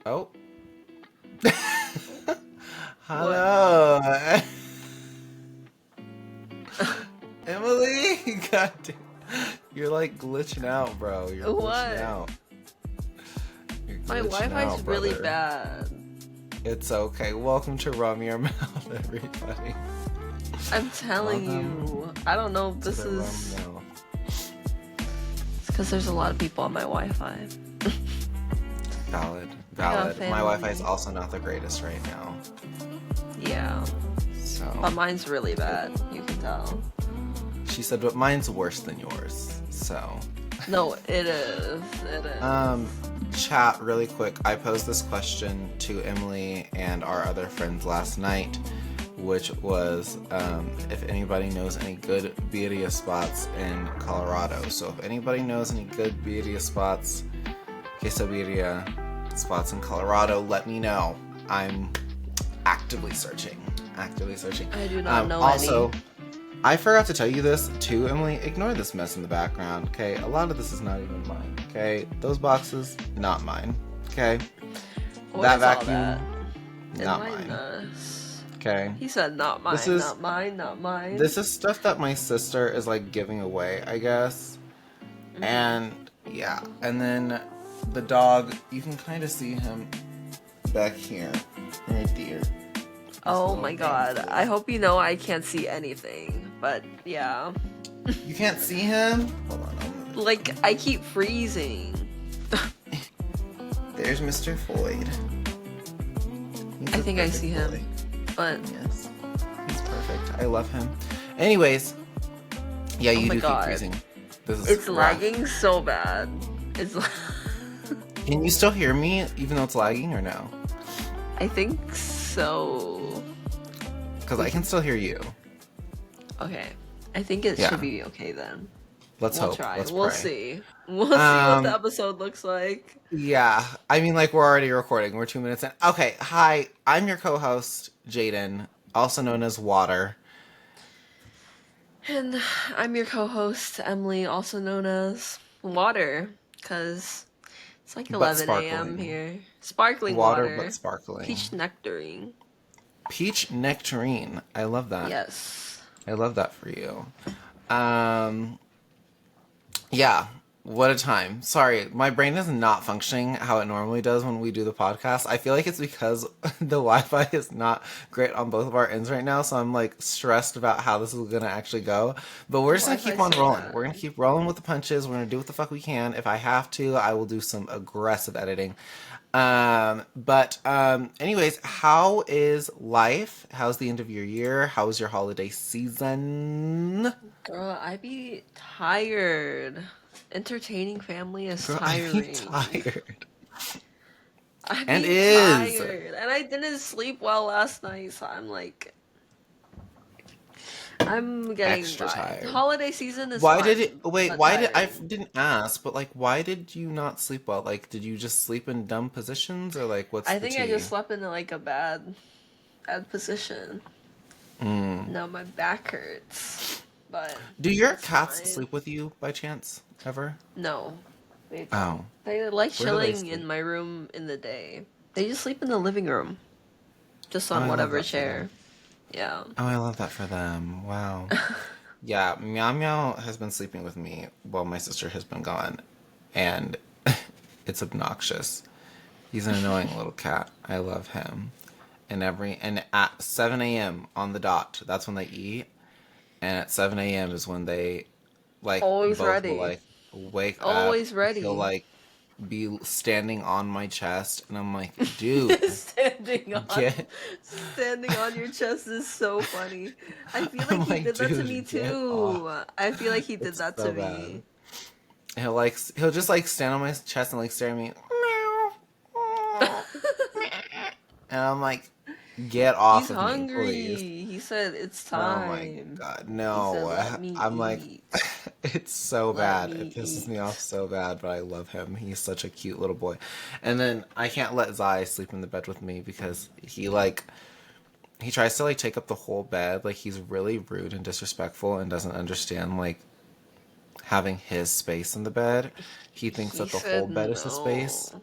Oh. What? Hello. Emily, God damn. You're like glitching out, bro. You're glitching What? out. You're My glitching Wi-Fi's out, really brother. bad. It's okay. Welcome to Rum Your Mouth, everybody. I'm telling Welcome you. I don't know if to this the Rum is... Mouth. It's because there's a lot of people on my Wi-Fi. Valid. I got Valid. My Wi-Fi is family. also not the greatest right now. Yeah. So But mine's really bad. You can tell. she said, but mine's worse than yours. So No, it is. It is. chat really quick. I posed this question to Emily and our other friends last night, which was if anybody knows any good birria spots in Colorado. So if anybody knows any good birria spots, queso birria spots in Colorado, let me know. I'm actively searching. I do not know Also, any. I forgot to tell you this too, Emily. Ignore this mess in the background, okay? A lot of this is not even mine, okay? Those boxes, not mine, okay? What That is all vacuum, that? not Enlighten mine, us. okay? He said, not This mine, is not mine, not mine. this is stuff that my sister is like giving away, I guess. Mhm. And yeah, and then the dog, you can kind of see him back here, right there. Oh my god. I hope you know I can't see anything. But yeah. You can't see him? Hold on. Like, I keep freezing. There's Mr. Floyd. I think I see him. But Yes. He's perfect. I love him. Anyways, yeah, you my do God. keep freezing. This is it's rough. lagging so bad. It's Can you still hear me even though it's lagging or no? I think so. Because I can still hear you. Okay. I think it Yeah. should be okay then. Let's We'll hope. try. Let's We'll pray. see. We'll see what the episode looks like. Yeah. I mean, like, we're already recording. We're 2 minutes in. Okay. Hi. I'm your co-host, Jaden, also known as Water. And I'm your co-host, Emily, also known as Water, because it's like But 11 a.m. sparkling. here. Sparkling Water, water. but sparkling. Peach nectarine. Peach nectarine. I love that. Yes. I love that for you. Yeah, what a time. Sorry, my brain is not functioning how it normally does when we do the podcast. I feel like it's because the Wi-Fi is not great on both of our ends right now, so I'm like stressed about how this is gonna actually go. But we're just gonna keep on Wi-Fi's so rolling. bad. We're gonna keep rolling with the punches. We're gonna do what the fuck we can. If I have to, I will do some aggressive editing. Anyways, how is life? How's the end of your year? How was your holiday season? Girl, I be tired. Entertaining family is Girl, I'm tiring. tired. I And be is. tired. And I didn't sleep well last night, so I'm like... I'm getting Extra by. tired. Holiday season is Why fun, did it? Wait, but why did I tiring. didn't ask? But like, why did you not sleep well? Like, did you just sleep in dumb positions, or like, what's I the think I tea? just slept in like a bad position. Now my back hurts. But Do your it's cats fine. sleep with you by chance ever? No. They don't. Oh, They like Where do they chilling sleep? in my room in the day. They just sleep in the living room. Just Oh, I on love whatever that for them. chair. Yeah. Oh, I love that for them. Wow. Yeah, Meow Meow has been sleeping with me while my sister has been gone, and it's obnoxious. He's an annoying little cat. I love him. And at 7 a.m. on the dot, that's when they eat. And at 7 a.m. is when they like Always both will ready. like wake up. Always He'll ready. like be standing on my chest, and I'm like, dude, standing get. on your chest is so funny. I feel I'm like he like, did that to me dude, get off. too. I feel like he did It's that so to bad. me. He'll just like stand on my chest and like stare at me. And I'm like, get off He's of me, hungry. please. He said it's Oh my time. god, He said, no. let me I'm like, eat. it's so Let bad. me It pisses me eat. off so bad, but I love him. He's such a cute little boy. And then I can't let Zai sleep in the bed with me because he tries to like take up the whole bed. Like he's really rude and disrespectful and doesn't understand like having his space in the bed. He thinks He that the said whole bed is his space. no.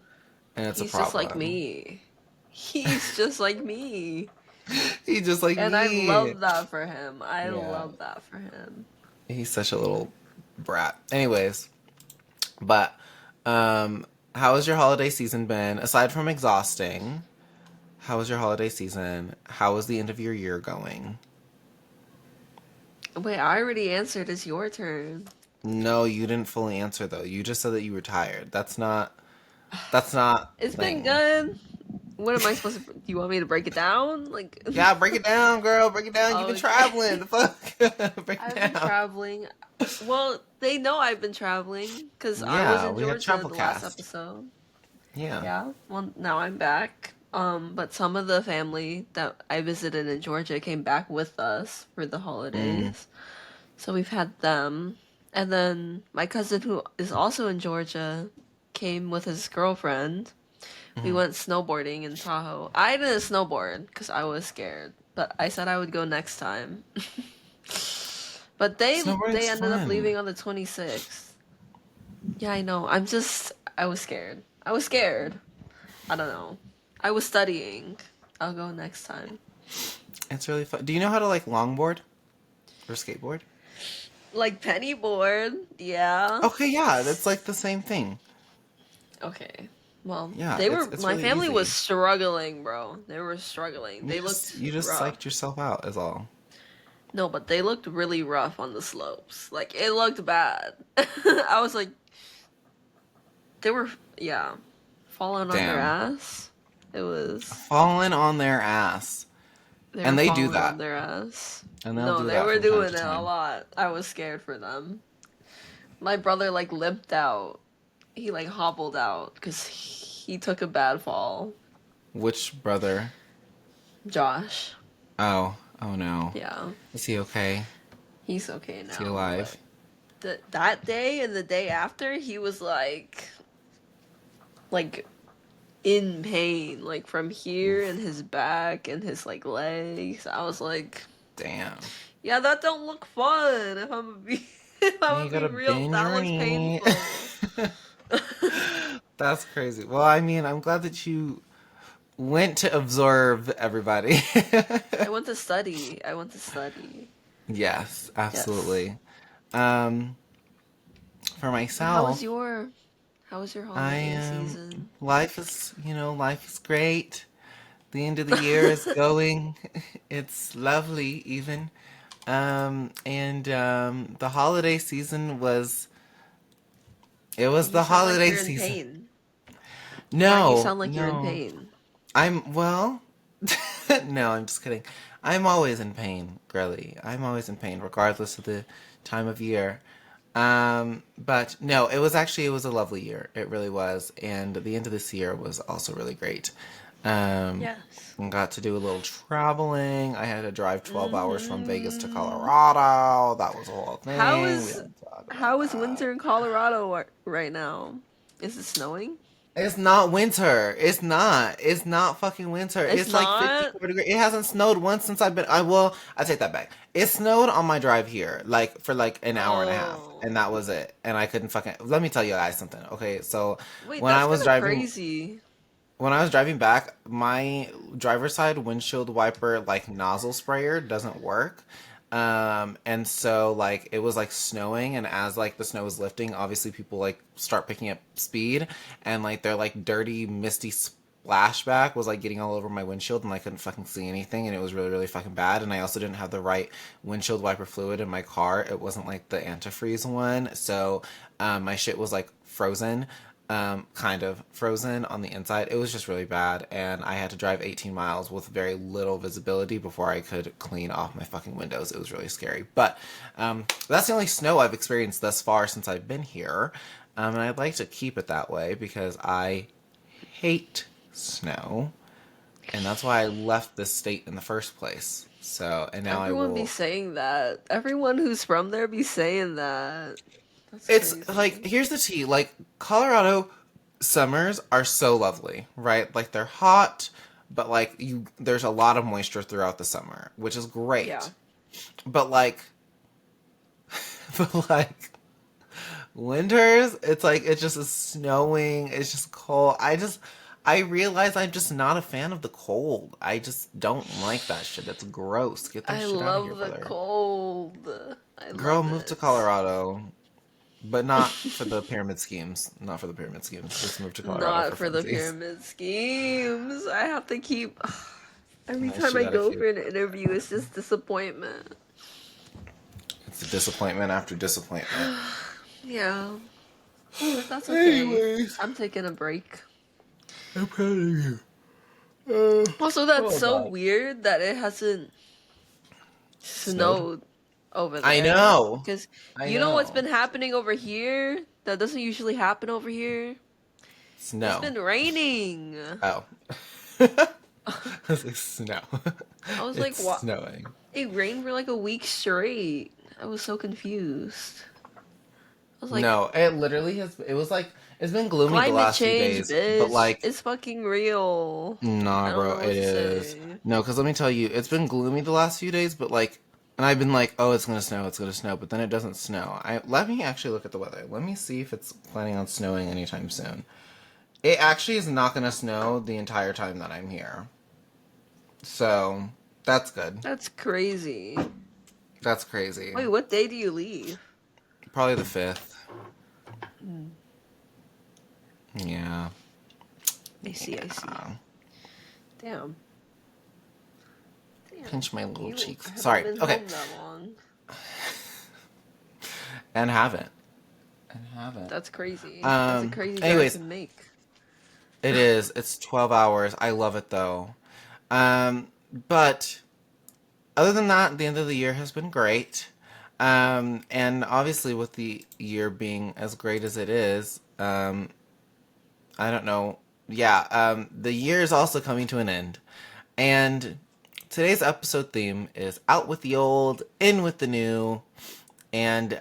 and it's a He's just like problem. me. He's just like me. He's just like And I me. love that for him. I Yeah, love that for him. he's such a little brat. Anyways, but how has your holiday season been? Aside from exhausting, how was your holiday season? How was the end of your year going? Wait, I already answered. It's your turn. No, you didn't fully answer though. You just said that you were tired. That's not It's been thing. good. What am I supposed to? Do you want me to break it down? Like, Yeah, break it down, girl. Break it down. You've been traveling. okay. The fuck? Break I've it been down. traveling. Well, they know I've been traveling because I was Yeah, in we have Georgia travel the last cast. episode. Yeah. Yeah. Well, now I'm back. But some of the family that I visited in Georgia came back with us for the Mm. holidays. So we've had them. And then my cousin who is also in Georgia came with his girlfriend. We Mm. went snowboarding in Tahoe. I didn't snowboard because I was scared, but I said I would go next time. But they Snowboarding's ended up leaving fun. on the 26th. Yeah, I know. I was scared. I was scared. I don't know. I was studying. I'll go next time. It's really fun. Do you know how to like longboard or skateboard? Like pennyboard, yeah. Okay, yeah, that's like the same thing. Okay. Well, Yeah, they it's were it's my really family was easy. struggling, bro. They were struggling. You They just looked you just rough. psyched yourself out is all. No, but they looked really rough on the slopes. Like it looked bad. I was like they were yeah, falling on their Damn. ass. It was Falling on their ass. they were And they do falling on that. their ass. And they'll No, do they that were from time doing to it a time. lot. I was scared for them. My brother like limped out. He like hobbled out because he took a bad fall. Which brother? Josh. Oh, oh no. Yeah, Is he okay? he's okay Is he now. alive? But that day and the day after, he was like in pain, like from here in Oof. his back and his like legs. I was like, Damn. yeah, that don't look fun. If I'm gonna be, if I'm Yeah, you gonna be gotta real, bend that your looks knee. painful. That's crazy. Well, I mean, I'm glad that you went to observe everybody. I went to study. I went to study. Yes, Yes. absolutely. Um, for But myself, how was your I holiday am. season? Life is great. The end of the year is going. It's lovely, even. And the holiday season was. It was You the sound like holiday you're in season. pain. Why do you No, sound like you're in no. pain? I'm, well, no, I'm just kidding. I'm always in pain, girly. I'm always in pain, regardless of the time of year. But no, it was a lovely year. It really was. And the end of this year was also really great. Um, Yes. got to do a little traveling. I had to drive 12 hours from Vegas to Hmm. Colorado. That was a whole How thing. We is had to talk about how is that. winter in Colorado right now? Is it snowing? It's not winter. It's not. It's not fucking winter. It's It's like not. 54 degrees. It hasn't snowed once since I've been. I take that back. It snowed on my drive here, like for like an hour and a half, and Oh, that was it. And I couldn't fucking. Let me tell you guys something. Okay, so wait, when I that's was kind of driving, crazy. when I was driving back, my driver's side windshield wiper like nozzle sprayer doesn't work. And so like it was like snowing, and as like the snow was lifting, obviously people like start picking up speed, and like their like dirty misty splashback was like getting all over my windshield, and I couldn't fucking see anything, and it was really really fucking bad. And I also didn't have the right windshield wiper fluid in my car. It wasn't like the antifreeze one, so my shit was like frozen, kind of frozen on the inside. It was just really bad, and I had to drive 18 miles with very little visibility before I could clean off my fucking windows. It was really scary. But that's the only snow I've experienced thus far since I've been here, and I'd like to keep it that way because I hate snow, and that's why I left this state in the first place. So, and now I Everyone be will. saying that. Everyone who's from there be saying that. That's It's like, crazy. here's the tea. Like, Colorado summers are so lovely, right? Like, they're hot, but like, there's a lot of moisture throughout the summer, which is Yeah. great. But like, but like, winters, it's like, it just is snowing, it's just cold. I realize I'm just not a fan of the cold. I just don't like that shit. It's gross. Get that I shit out of here, love the brother. cold. I Girl, love move to it. Colorado. But not for the pyramid schemes. Not for the pyramid schemes. Just move to Colorado Not for for the funsies. pyramid schemes. I have to keep. Every Unless time you I got a go few. for an interview, it's just disappointment. It's a disappointment after disappointment. Yeah, but that's okay. Anyways, I'm taking a break. I'm proud of you. Also, that's Oh so god. weird that it hasn't Snowed? snowed over I there. know. Because I you know what's know. been happening over here that doesn't usually happen over here? It's Snow. been raining. Oh. I was like, snow. I was like, It's what? snowing. It rained for like a week straight. I was so confused. I was like, No, it literally has. It was like, it's been gloomy the climate last few change, days, but bitch. like, It's fucking real. nah, I don't bro, know what it to is. say. No, because let me tell you, it's been gloomy the last few days, but like, and I've been like, oh, it's gonna snow, but then it doesn't snow. Let me actually look at the weather. Let me see if it's planning on snowing anytime soon. It actually is not gonna snow the entire time that I'm here, so that's good. That's crazy. That's crazy. Wait, what day do you leave? Probably the 5th. Hmm. Yeah. I see, I see. Yeah. Damn. Damn. Pinch my little You cheeks. haven't Sorry. been Okay. home that long. And haven't. And haven't. That's crazy. That's a crazy drive Anyways, to make. it is. It's 12 hours. I love it though. But other than that, the end of the year has been great. And obviously with the year being as great as it is, I don't know. Yeah, the year is also coming to an end. And today's episode theme is out with the old, in with the new. And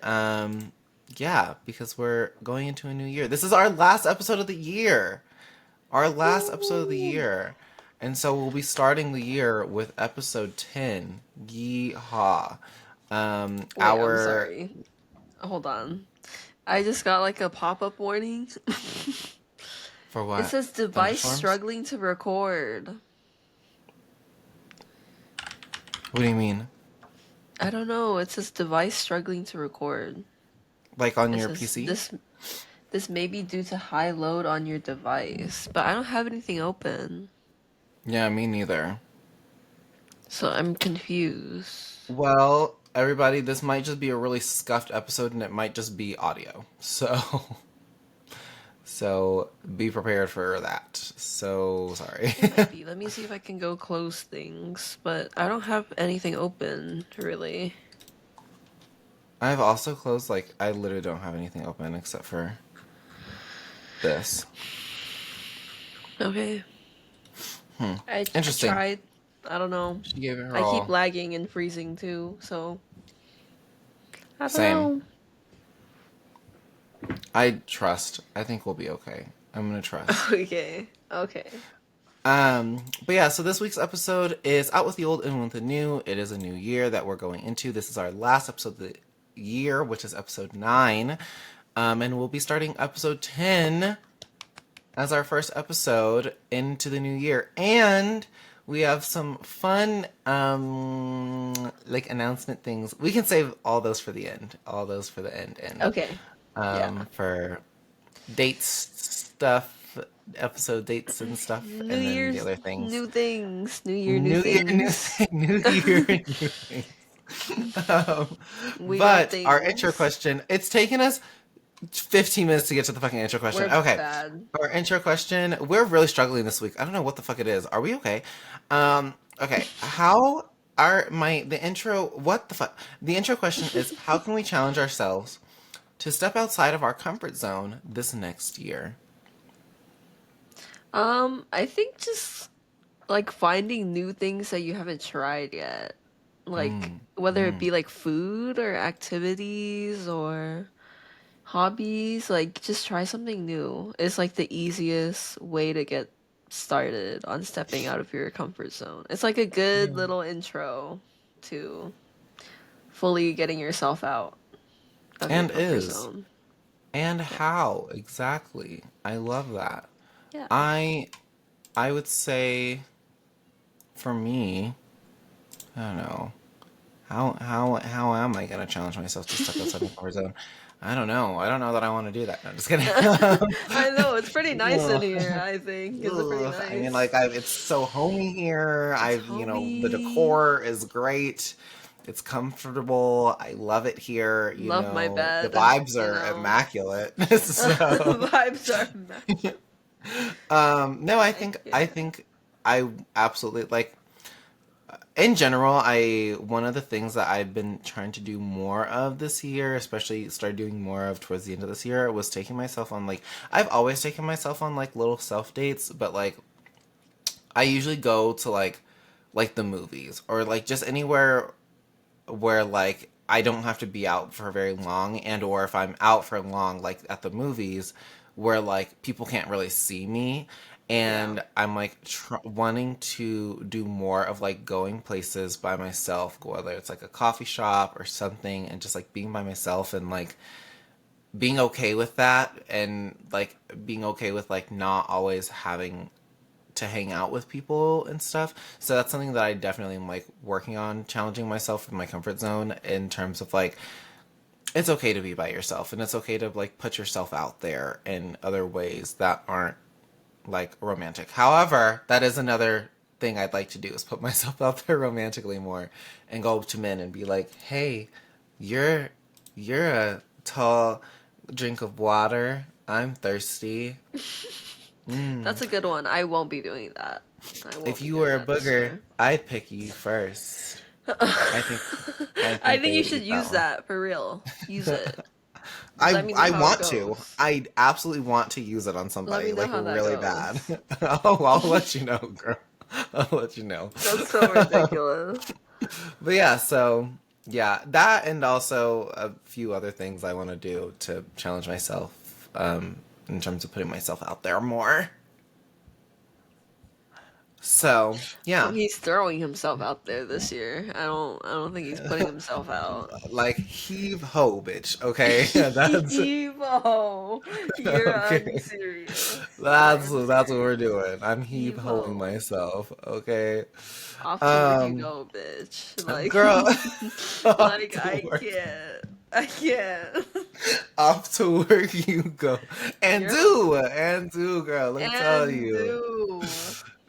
yeah, because we're going into a new year. This is our last episode of the year. Our last episode of the Woo! year. And so we'll be starting the year with episode 10. Yeehaw. Wait, I'm Our sorry. Hold on. I just got like a pop-up warning. for It what? says device Thunderstorms? struggling to record. What do you mean? I don't know. It says device struggling to record. Like on It your says PC? this may be due to high load on your device, but I don't have anything open. Yeah, me neither. So I'm confused. Well, everybody, this might just be a really scuffed episode and it might just be audio. So so be prepared for that. So sorry. It might be. Let me see if I can go close things, but I don't have anything open, really. I've also closed, like, I literally don't have anything open except for this. Okay. I Interesting. tried. I don't know. She gave it her I keep all. lagging and freezing too, so I don't Same. know. I trust. I think we'll be okay. I'm gonna trust. Okay. Okay. But yeah, so this week's episode is Out with the Old, In with the New. It is a new year that we're going into. This is our last episode of the year, which is episode 9. And we'll be starting episode 10 as our first episode into the new year. And we have some fun like announcement things. We can save all those for the end. All those for the end. Okay. Yeah. For dates stuff, episode dates and stuff, New and then the Year's other things. new things. New Year new New year, new things. thing, new year, new things. Um, We got but our intro things. question, it's taken us 15 minutes to get to the fucking intro question. We're Okay. bad. Our intro question, we're really struggling this week. I don't know what the fuck it is. Are we okay? Okay. How are the intro, what the fuck? The intro question is, how can we challenge ourselves to step outside of our comfort zone this next year? I think just like finding new things that you haven't tried yet. Like whether it be like food or activities or hobbies, like just try something new. It's like the easiest way to get started on stepping out of your comfort zone. It's like a good little intro to fully getting yourself out of your And comfort is. zone. And Yeah. how exactly? I love that. Yeah. I I would say for me, I don't know. How am I gonna challenge myself to step outside my comfort zone? I don't know. I don't know that I want to do that. No, just kidding. I know it's pretty nice in Ugh. here. I think it's pretty Ugh. I mean, nice. like, it's so homey here. It's The homey. decor is great. It's comfortable. I love it here. Love my The bed. vibes You are know, immaculate. So, vibes are immaculate. no, I I can't. think I absolutely like. In general, I one of the things that I've been trying to do more of this year, especially started doing more of towards the end of this year, was taking myself on like I've always taken myself on like little self dates, but like I usually go to like the movies or like just anywhere where like I don't have to be out for very long, and or if I'm out for long like at the movies where like people can't really see me, Yeah. and I'm like wanting to do more of like going places by myself, whether it's like a coffee shop or something, and just like being by myself and like being okay with that, and like being okay with like not always having to hang out with people and stuff. So that's something that I definitely am like working on, challenging myself in my comfort zone in terms of like it's okay to be by yourself, and it's okay to like put yourself out there in other ways that aren't like romantic. However, that is another thing I'd like to do is put myself out there romantically more and go up to men and be like, "Hey, you're you're a tall drink of water. I'm thirsty. That's Mm. a good one. I won't be doing that. I If won't be you doing were a that this booger, year. I'd pick you first." I think I I think think they you would should eat that use one. that for real. Use it. Let me know I how it want to. goes. I absolutely want to use it on Let me somebody know like how that really bad. goes. Oh, I'll let you know, girl. I'll let you know. That's so ridiculous. But yeah, so yeah, that and also a few other things I want to do to challenge myself in terms of putting myself out there more. So yeah, He's throwing himself out there this year. I don't think he's putting himself out. like heave ho, bitch. Okay, that's Evo, you're okay. unserious. You're That's what we're unserious. doing. I'm heave hoeing Evo. myself. Okay, Off to work you um, go, bitch. Like, girl, off like to I work. can't. I can't. Off to work you go. You're And do, girl. Let me tell and you. do.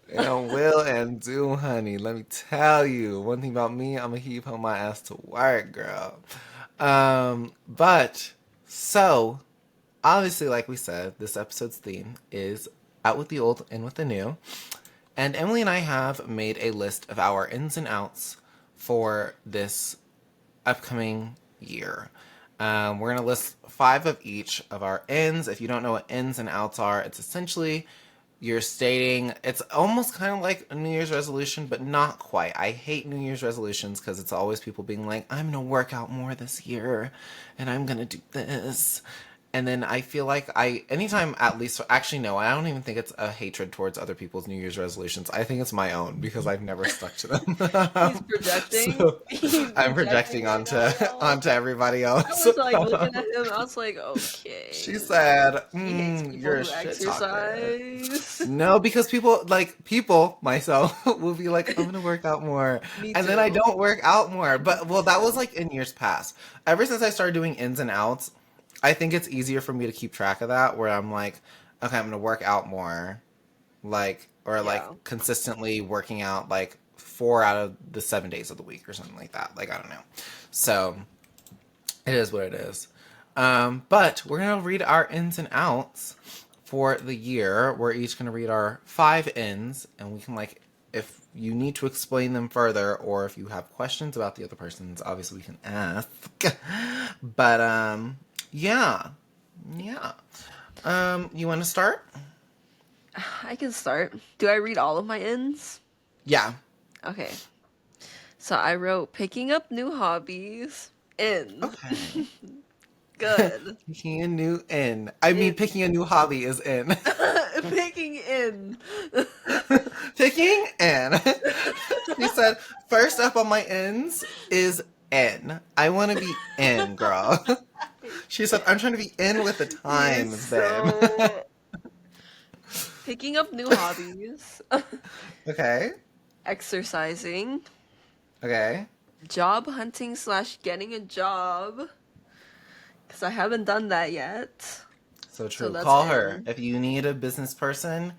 And will and do, honey. Let me tell you. One thing about me, I'm gonna heave home my ass to work, girl. But so obviously, like we said, this episode's theme is out with the old, in with the new. And Emily and I have made a list of our ins and outs for this upcoming year. We're going to list five of each of our ins. If you don't know what ins and outs are, it's essentially you're stating it's almost kind of like a New Year's resolution, but not quite. I hate New Year's resolutions because it's always people being like, I'm going to work out more this year and I'm going to do this. And then I feel like anytime at least, actually, no, I don't even think it's a hatred towards other people's New Year's resolutions. I think it's my own because I've never stuck to He's them. projecting. So He's I'm projecting projecting right onto now, y'all. everybody I else. was like looking at him. I was like, She okay. said, He hates people "You're a who shit talker." exercise. No, because people, myself, will be like, I'm gonna work out more. Me And then I too. don't work out more. Me But, well, that was too. like in years past. Ever since I started doing ins and outs, I think it's easier for me to keep track of that, where I'm like, okay, I'm gonna work out more. Like, or like Yeah. consistently working out like 4 out of the 7 days of the week or something like that. Like, I don't know. So, it is what it is. But we're gonna read our ins and outs for the year. We're each gonna read our five ins, and we can like if you need to explain them further, or if you have questions about the other person's, obviously we can ask. But yeah, yeah. You want to start? I can start. Do I read all of my ins? Yeah. Okay. So I wrote picking up new hobbies. In. Okay. Good. Picking a new in. I mean, In. picking a new hobby is in. Picking in. Picking N. She said, first up on my ends is N. I want to be in, girl. I She said, I'm can't. trying to be in with the He's times, babe. so Picking up new hobbies, Okay. exercising, Okay. job hunting slash getting a job, because I haven't done that yet. So So true. that's Call her. in. If you need a business person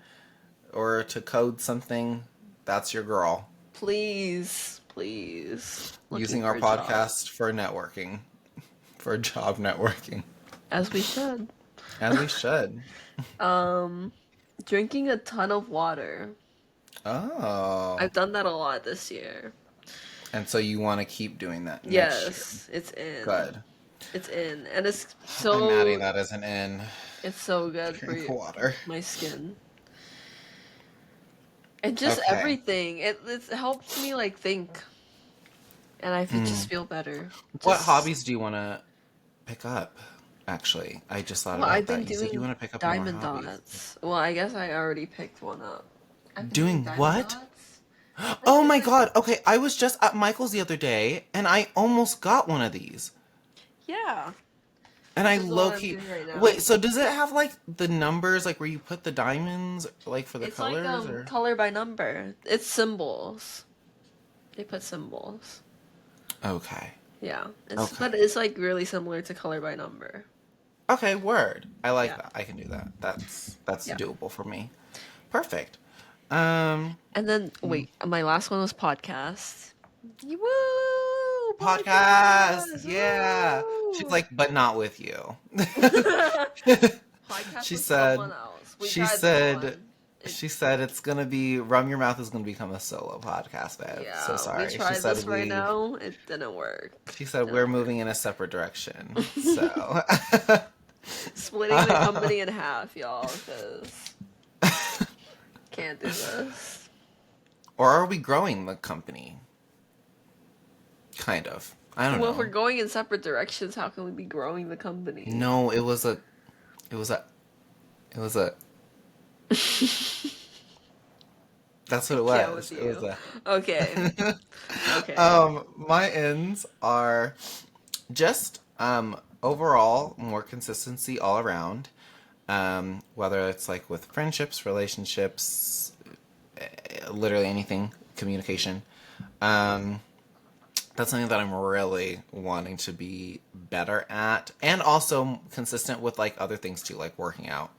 or to code something, that's your girl. Please, please. Looking Using for our a job. podcast for networking, for job networking. As we should. As we should. Um, Drinking a ton of water. Oh. I've done that a lot this year. And so you want to keep doing that next year. Yes, it's in. Good. It's in. And I'm adding that as an in. it's so good for Drink water. my skin. And just Okay. everything. It helps me like think and I Hmm. just feel better. What Just hobbies do you want to pick up? Actually, I just thought well, I've about been that. You said you doing want to pick up more diamond hobbies. dots. Well, I guess I already picked one up. I've been doing Doing diamond what? dots. Like Oh my different. god. Okay, I was just at Michael's the other day and I almost got one of these. Yeah. And This I is the low one I'm key. doing right now. Wait, so does it have like the numbers, like where you put the diamonds, like for the It's like colors, or? color by number. It's symbols. They put symbols. Okay. Yeah. But Okay. it's like really similar to color by number. Okay, word. I like Yeah. that. I can do that. That's Yeah. doable for me. Perfect. Um, And then wait, my last one was podcast. Woo! podcast. Podcast! Yeah. She's Woo! like, but not with you. Podcast she with someone said, else. We she tried this said, one. It, she said it's gonna be Rum Your Mouth is gonna become a solo podcast, babe. So yeah, we sorry. tried this right now. It didn't work. She said we're Didn't moving work. in a separate direction. So, Splitting the company in half, y'all, because can't do this. or are we growing the company? Kind of. I don't Well, if we're know. going in separate directions, how can we be growing the company? No, it was a, it was a. That's what it Can't with was. It was you. a. Okay. Okay. My ends are just overall more consistency all around. Whether it's like with friendships, relationships, literally anything, communication. Um, that's something that I'm really wanting to be better at, and also consistent with like other things too, like working out.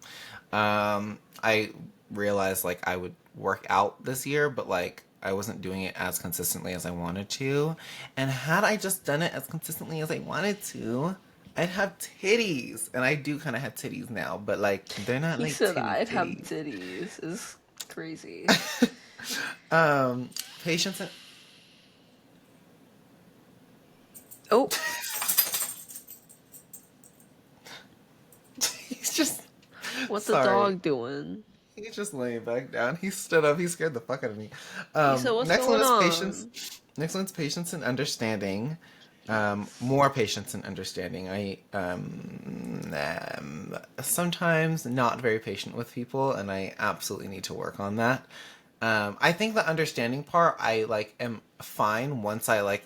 I realized like I would work out this year, but like I wasn't doing it as consistently as I wanted to. And had I just done it as consistently as I wanted to, I'd have titties. And I do kind of have titties now, but like they're not He like said titty I'd have titties. titties. Is crazy. Um, patience and Oh, he's just what the sorry. dog doing? He's just laying back down. He stood up. He scared the fuck out of me. He said, "What's Next one going is patience. on?" Next one's patience and understanding. Yes. More patience and understanding. I sometimes not very patient with people, and I absolutely need to work on that. I think the understanding part, I like am fine once I like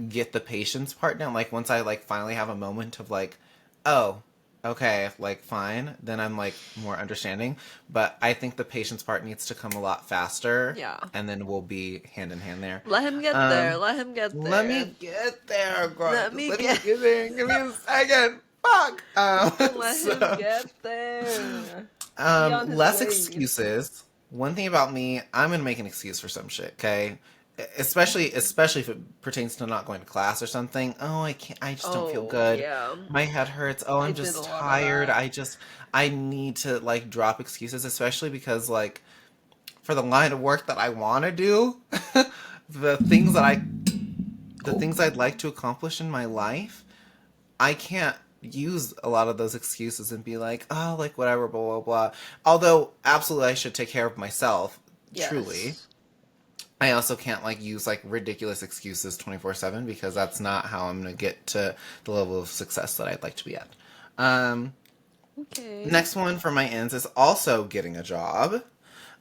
get the patience part down. Like once I like finally have a moment of like, oh, okay, like fine, then I'm like more understanding. But I think the patience part needs to come a lot faster, Yeah. and then we'll be hand in hand there. Let him get there. Um, Let him get let there. me get there, girl. Let Just me let me get. get there. Give me a second. Fuck. Let him So, get there. He on his less way. excuses. One thing about me, I'm gonna make an excuse for some shit. Okay, especially if it pertains to not going to class or something. Oh, I can't. I just don't feel Oh good. yeah, My head hurts. Oh, I I'm did a just lot of tired. that. I need to like drop excuses, especially because like for the line of work that I want to do, the things that I the Oh, things I'd like to accomplish in my life, I can't use a lot of those excuses and be like, oh, like whatever, blah, blah, blah. Although, absolutely, I should take care of myself, truly. yes. I also can't like use like ridiculous excuses 24/7 because that's not how I'm going to get to the level of success that I'd like to be at. Um, Okay. Next one for my ends is also getting a job.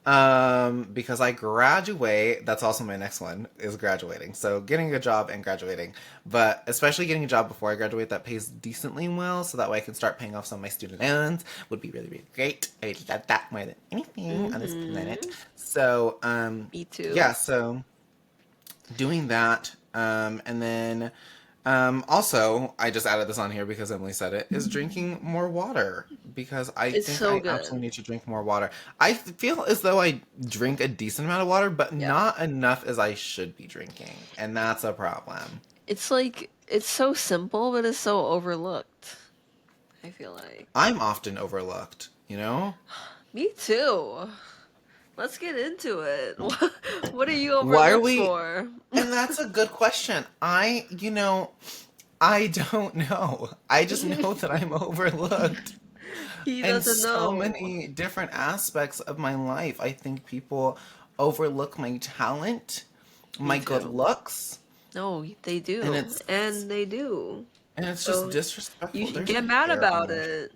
Because I graduate. That's also my next one is graduating. So getting a job and graduating, but especially getting a job before I graduate that pays decently well, so that way I can start paying off some of my student loans would be really, really great. I would love that more than anything on this planet. Mm-hmm. So, Me too. yeah. So doing that, and then also, I just added this on here because Emily said it, is drinking more water because I It's think so I absolutely good. need to drink more water. I feel as though I drink a decent amount of water, but Yeah. not enough as I should be drinking. And that's a problem. It's like it's so simple, but it's so overlooked. I feel like. I'm often overlooked, you know? Me too. Let's get into it. What are you Why are overlooked we? for? And that's a good question. I don't know. I just know that I'm overlooked. He In doesn't so know. many different aspects of my life. I think people overlook my talent, Me my good too. looks, No, they and do. And they do. it's just So you disrespectful. should There's a get mad hair on about my. it.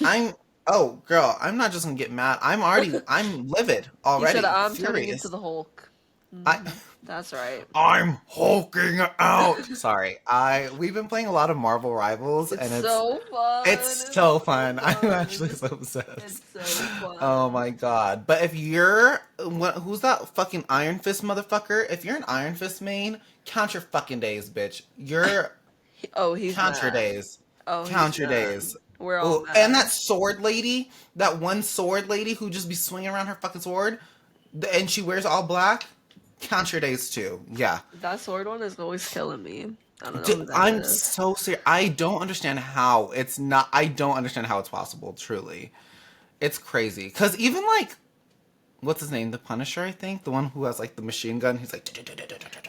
I'm oh girl, I'm not just gonna get mad. I'm livid He said, already, I'm turning into furious. the Hulk. I That's right. I'm hulking out. Sorry, I we've been playing a lot of Marvel Rivals, It's and so fun. it's It's so so fun. I'm actually fun. so obsessed. It's so Oh fun. my god. But if you're who's that fucking Iron Fist motherfucker? If you're an Iron Fist main, count your fucking days, bitch. You're Oh, he's count your mad. days. Oh, he's Count your mad. days. We're all Oh, and that mad. sword lady, that one sword lady who just be swinging around her fucking sword, and she wears all black. Count your days too. Yeah. That sword one is always killing me. I don't know who that I'm is. so serious. I don't understand how it's not. I don't understand how it's possible. Truly, it's crazy. Because even like what's his name? The Punisher, I think. The one who has like the machine gun. He's like,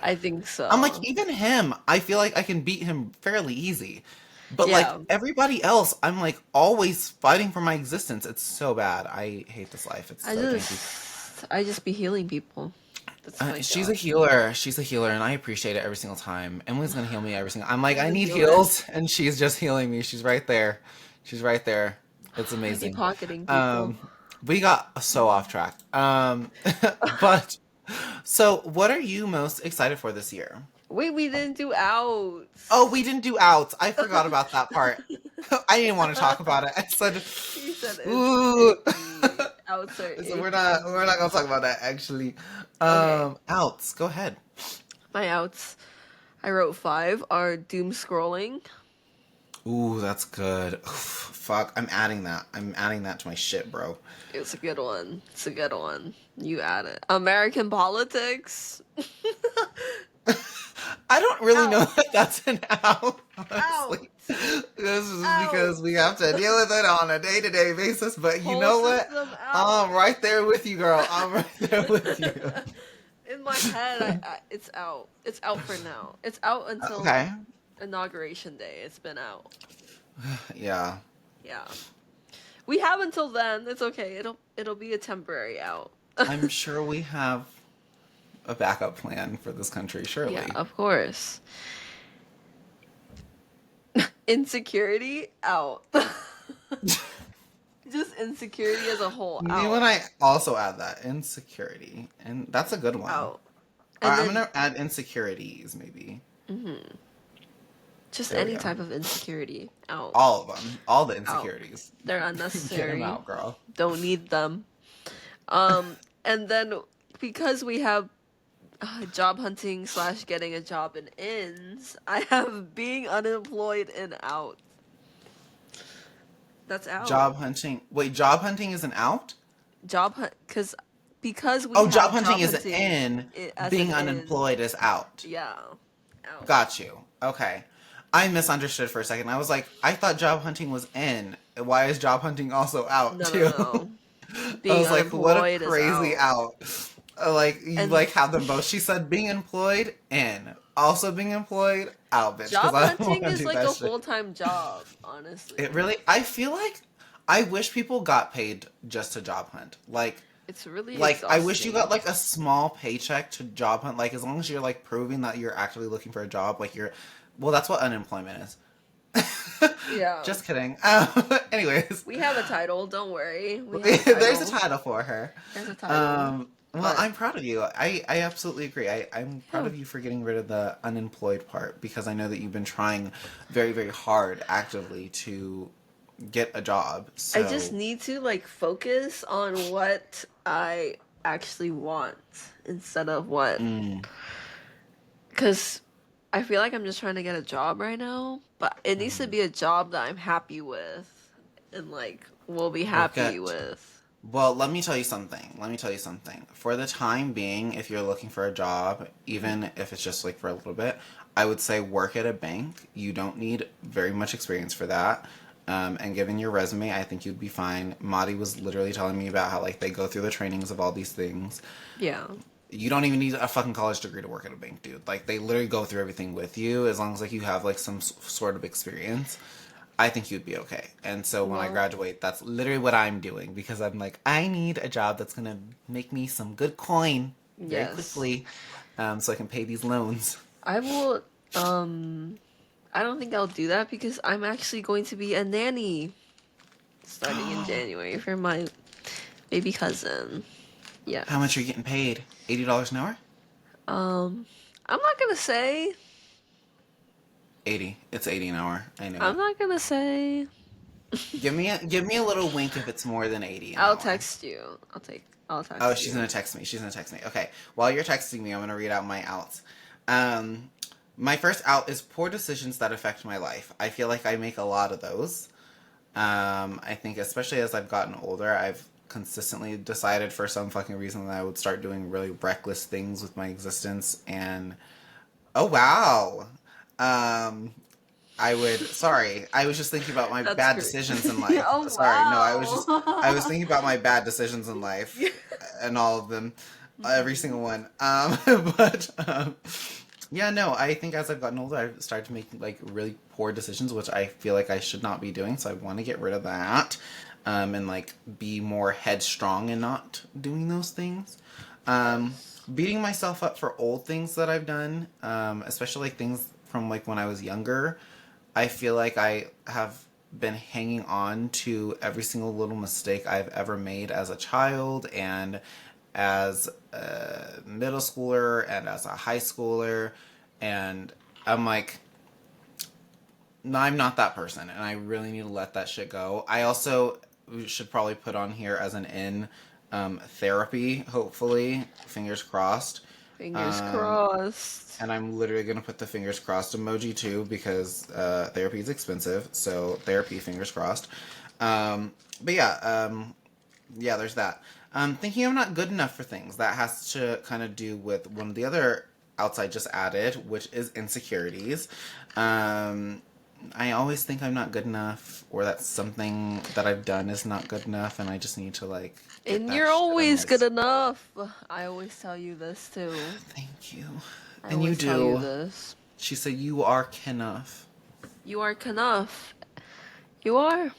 I think I'm like, so. even him, I feel like I can beat him fairly easy. But like Yeah. everybody else, I'm like always fighting for my existence. It's so bad. I hate this life. It's so janky. I just be healing people. That's my She's a job. healer. She's a healer, and I appreciate it every single time. Emily's gonna heal me every single. I'm like, I'm I a need healer. heals, and she's just healing me. She's right there. She's right there. It's I be amazing. pocketing people. Um, we got so off track. But so, what are you most excited for this year? Wait, we didn't do Oh, we outs. didn't do outs. I forgot about that part. I didn't want to talk about it. I said, He said it's "Ooh." icky. Outs are So we're not icky. gonna talk about that actually. Okay, Outs. Go ahead. my outs. I wrote five are doom scrolling. Ooh, that's good. Oof, fuck, I'm adding that to my shit, bro. It's a good one. It's a good one. You add it. American politics. I don't really know Out. that that's an out, Out. honestly. This is Out. because we have to deal with it on a day-to-day basis. But you Whole know what? system out. I'm right there with you, girl. I'm right there with you. In my head, it's out. It's out for now. It's out until Okay. inauguration day. It's been out. Yeah. Yeah. We have until then. It's okay. It'll be a temporary out. I'm sure we have a backup plan for this country, Yeah, surely. of course. Insecurity out. Just insecurity as a whole You out. and I also add that insecurity, and that's a good one. Out. All And right, I'm then gonna add insecurities, maybe. just There we any go. type of insecurity out. All of them, all the Out. insecurities. They're Get them unnecessary. out, girl. Don't need them. And then because we have job hunting slash getting a job in ins, I have being unemployed and out. That's out. Job hunting. Wait, job hunting is an out? Job hunt because we Oh, job have hunting job is hunting in. as an Being in. unemployed is out. Yeah, out. Got you. Okay. I misunderstood for a second. I was like, I thought job hunting was in. Why is job hunting also out No, no, too? no. I Being was like, what a unemployed is crazy out. out. Like you And like have them both. She said being employed in. Also being employed out, bitch, because job I don't want hunting to is do like that a shit. full-time job, honestly. It really I feel like I wish people got paid just to job hunt. It's really Like I wish you got exhausting. like a small paycheck to job hunt. Like as long as you're like proving that you're actually looking for a job, like you're well, that's what unemployment is. Yeah. Just kidding. Anyways, We have a title, don't worry. We have a there's a title. title for her. There's a title. Well, But I'm proud of you. I absolutely agree. I'm proud yeah. of you for getting rid of the unemployed part because I know that you've been trying very, very hard actively to get a job. I just So, need to like focus on what I actually want instead of what, mm, because I feel like I'm just trying to get a job right now, but it needs to mm. be a job that I'm happy with and like will be Well, happy get. with. Well, let me tell you something. Let me tell you something. For the time being, if you're looking for a job, even if it's just like for a little bit, I would say work at a bank. You don't need very much experience for that. And given your resume, I think you'd be fine. Madi was literally telling me about how like they go through the trainings of all these things. Yeah. You don't even need a fucking college degree to work at a bank, dude. Like they literally go through everything with you as long as like you have like some sort of experience. I think you'd be okay. And so when I Well, graduate, that's literally what I'm doing because I'm like, I need a job that's gonna make me some good coin very yes. quickly, so I can pay these loans. I will I don't think I'll do that because I'm actually going to be a nanny starting in How January for my baby cousin. much are Yes. you getting paid? $80 an hour? Um, I'm not gonna say. 80. It's 80 an hour. I know I'm it. not gonna say. Give me a little wink if it's more than 80 an I'll hour. text you. I'll Oh, text she's you. gonna text me. She's gonna text me. Okay. While you're texting me, I'm gonna read out my outs. Um, my first out is poor decisions that affect my life. I feel like I make a lot of those. I think especially as I've gotten older, I've consistently decided for some fucking reason that I would start doing really reckless things with my existence. And oh wow, um, I would. Sorry, I was just thinking about my That's bad great. decisions in life. Oh Sorry, no, I was wow. thinking about my bad decisions in life, and all of them, every Mhm. single one. But yeah, no, I think as I've gotten older, I've started to make like really poor decisions, which I feel like I should not be doing. So I want to get rid of that, and like be more headstrong and not doing those things. Yes. Beating myself up for old things that I've done, especially like things from like when I was younger. I feel like I have been hanging on to every single little mistake I've ever made as a child and as a middle schooler and as a high schooler. And I'm like, no, I'm not that person. And I really need to let that shit go. I also should probably put on here as an in therapy, hopefully. Fingers crossed. Fingers Um, crossed. and I'm literally gonna put the fingers crossed emoji too because therapy is expensive. So therapy, fingers crossed. But yeah, yeah, there's that. Thinking I'm not good enough for things. That has to kind of do with one of the other outs I just added, which is insecurities. Um, I always think I'm not good enough, or that something that I've done is not good enough, and I just need to like get And that you're shit out of always my. good enough. I always tell you this too. Thank you, I and you always tell you do. this. She said you are enough. You are enough. You are.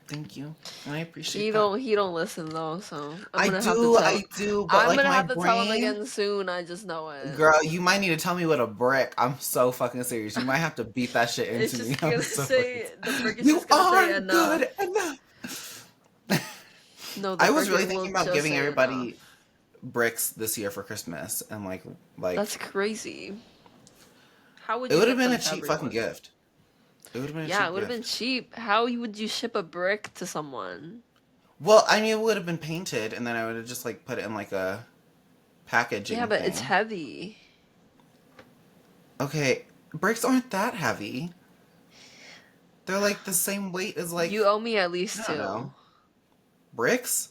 Thank you. And I appreciate He that. don't listen though, so I do, I do, but I'm like gonna my have to tell him brain, again soon, I just know it. girl, you might need to tell me what a brick. I'm so fucking serious. You might have to beat that shit It's into me. just I'm gonna so fucking. say the brick is You just gonna say are good enough. enough. No, the I was brick really will thinking about just giving say everybody enough. bricks this year for Christmas, and like That's crazy. How would it you would have get been them a to cheap fucking everyone? gift. It would have been a Yeah, it cheap would have been gift. cheap. How would you ship a brick to someone? Well, I mean, it would have been painted, and then I would have just like put it in like a Yeah, packaging but it's thing. heavy. Okay, bricks aren't that heavy. They're like the same weight as like You owe me at I least don't know two. bricks.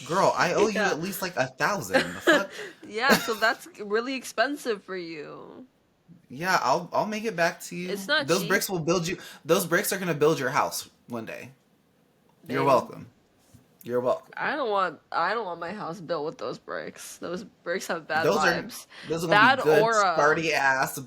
Girl, I owe you Yeah. at least like 1,000. The fuck? Yeah, so that's really expensive for you. Yeah, I'll make it back to It's you. not Those cheap. bricks will build you. Those bricks are gonna build your house one day. You're Dang. welcome. You're welcome. I don't want my house built with those bricks. Those bricks have bad Those are vibes. those are gonna be Bad good aura. sturdy ass.